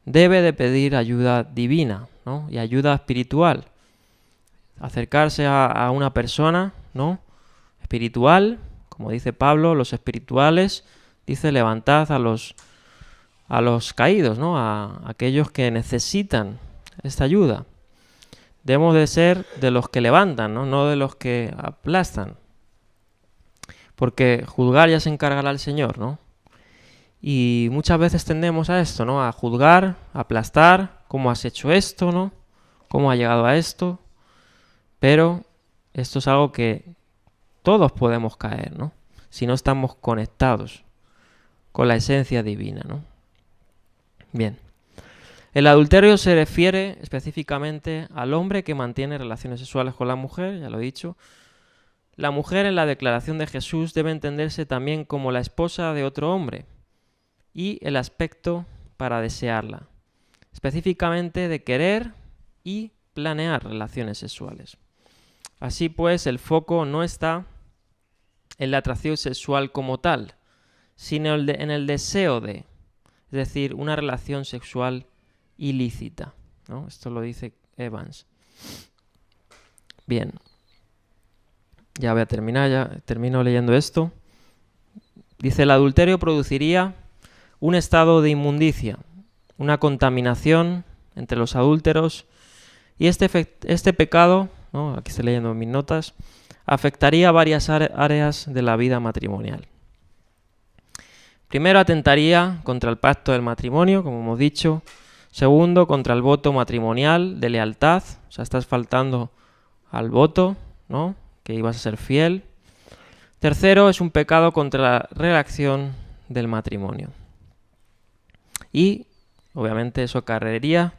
debe de pedir ayuda divina, ¿no?, y ayuda espiritual. Acercarse a una persona, ¿no?, espiritual, como dice Pablo, los espirituales, dice, levantad a los caídos, ¿no?, a aquellos que necesitan esta ayuda. Debemos de ser de los que levantan, no de los que aplastan. Porque juzgar ya se encargará el Señor, ¿no? Y muchas veces tendemos a esto, ¿no?, a juzgar, a aplastar, cómo has hecho esto, ¿no?, cómo has llegado a esto. Pero esto es algo que todos podemos caer, ¿no?, si no estamos conectados con la esencia divina, ¿no? Bien. El adulterio se refiere específicamente al hombre que mantiene relaciones sexuales con la mujer, ya lo he dicho. La mujer en la declaración de Jesús debe entenderse también como la esposa de otro hombre y el aspecto para desearla, específicamente de querer y planear relaciones sexuales. Así pues, el foco no está en la atracción sexual como tal, sino en el deseo de, es decir, una relación sexual ilícita, ¿no? Esto lo dice Evans. Bien, ya voy a terminar, ya termino leyendo esto. Dice, el adulterio produciría un estado de inmundicia, una contaminación entre los adúlteros, y este pecado, ¿no?, aquí estoy leyendo mis notas, afectaría varias áreas de la vida matrimonial. Primero, atentaría contra el pacto del matrimonio, como hemos dicho. Segundo, contra el voto matrimonial de lealtad, o sea, estás faltando al voto, ¿no?, que ibas a ser fiel. Tercero, es un pecado contra la relación del matrimonio. Y, obviamente, eso acarrearía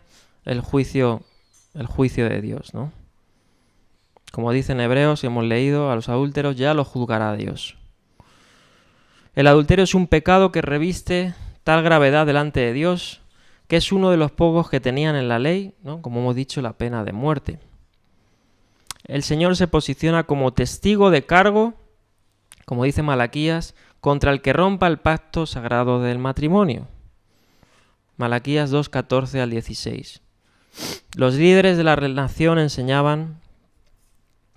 el juicio de Dios, ¿no? Como dice en Hebreos, hemos leído, a los adúlteros ya los juzgará Dios. El adulterio es un pecado que reviste tal gravedad delante de Dios que es uno de los pocos que tenían en la ley, ¿no? Como hemos dicho, la pena de muerte. El Señor se posiciona como testigo de cargo, como dice Malaquías, contra el que rompa el pacto sagrado del matrimonio. Malaquías 2, 14 al 16. Los líderes de la nación enseñaban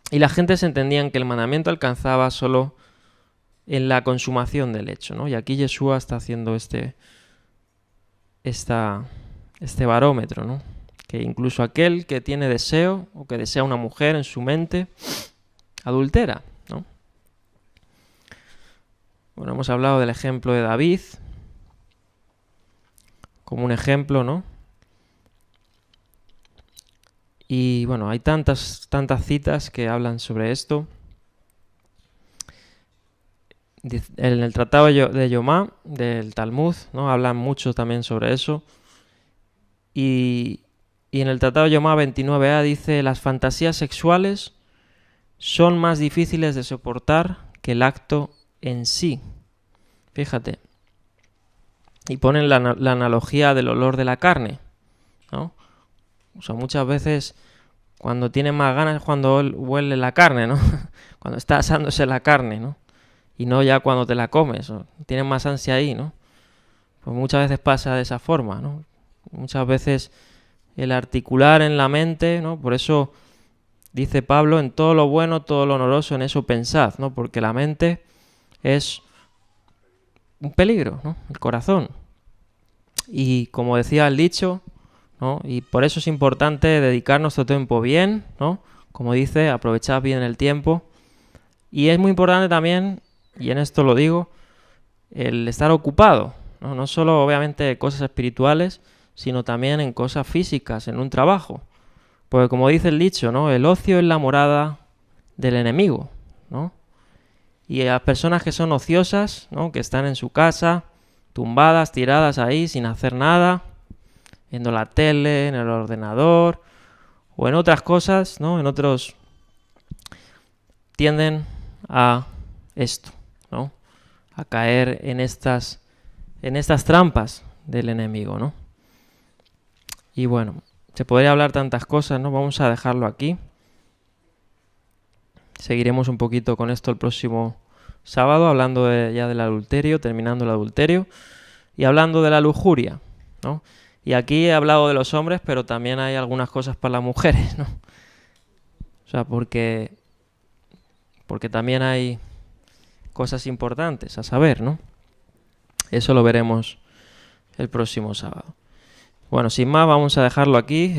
y la gente se entendían que el mandamiento alcanzaba solo en la consumación del hecho, ¿no? Y aquí Yeshua está haciendo este barómetro, ¿no? Que incluso aquel que tiene deseo o que desea una mujer en su mente adultera, ¿no? Bueno, hemos hablado del ejemplo de David como un ejemplo, ¿no? Y bueno, hay tantas citas que hablan sobre esto. En el Tratado de Yomá, del Talmud, ¿no? Hablan mucho también sobre eso. Y en el Tratado de Yomá 29a dice: las fantasías sexuales son más difíciles de soportar que el acto en sí. Fíjate. Y ponen la analogía del olor de la carne, ¿no? O sea, muchas veces cuando tienes más ganas es cuando huele la carne, ¿no? Cuando está asándose la carne, ¿no? Y no ya cuando te la comes, o tienes más ansia ahí, ¿no? Pues muchas veces pasa de esa forma, ¿no? Muchas veces el articular en la mente, ¿no? Por eso dice Pablo, en todo lo bueno, todo lo honoroso, en eso pensad, ¿no? Porque la mente es un peligro, ¿no? El corazón. Y como decía el dicho, ¿no? Y por eso es importante dedicar nuestro tiempo bien, ¿no? Como dice, aprovechad bien el tiempo. Y es muy importante también, y en esto lo digo, el estar ocupado, ¿no? No solo obviamente cosas espirituales, sino también en cosas físicas, en un trabajo. Porque como dice el dicho, ¿no? El ocio es la morada del enemigo, ¿no? Y a las personas que son ociosas, ¿no? Que están en su casa, tumbadas, tiradas ahí, sin hacer nada, viendo la tele, en el ordenador o en otras cosas, ¿no? En otros tienden a esto, ¿no? A caer en estas trampas del enemigo, ¿no? Y bueno, se podría hablar tantas cosas, ¿no? Vamos a dejarlo aquí. Seguiremos un poquito con esto el próximo sábado, hablando ya del adulterio, terminando el adulterio, y hablando de la lujuria, ¿no? Y aquí he hablado de los hombres, pero también hay algunas cosas para las mujeres, ¿no? O sea, porque también hay cosas importantes a saber, ¿no? Eso lo veremos el próximo sábado. Bueno, sin más, vamos a dejarlo aquí.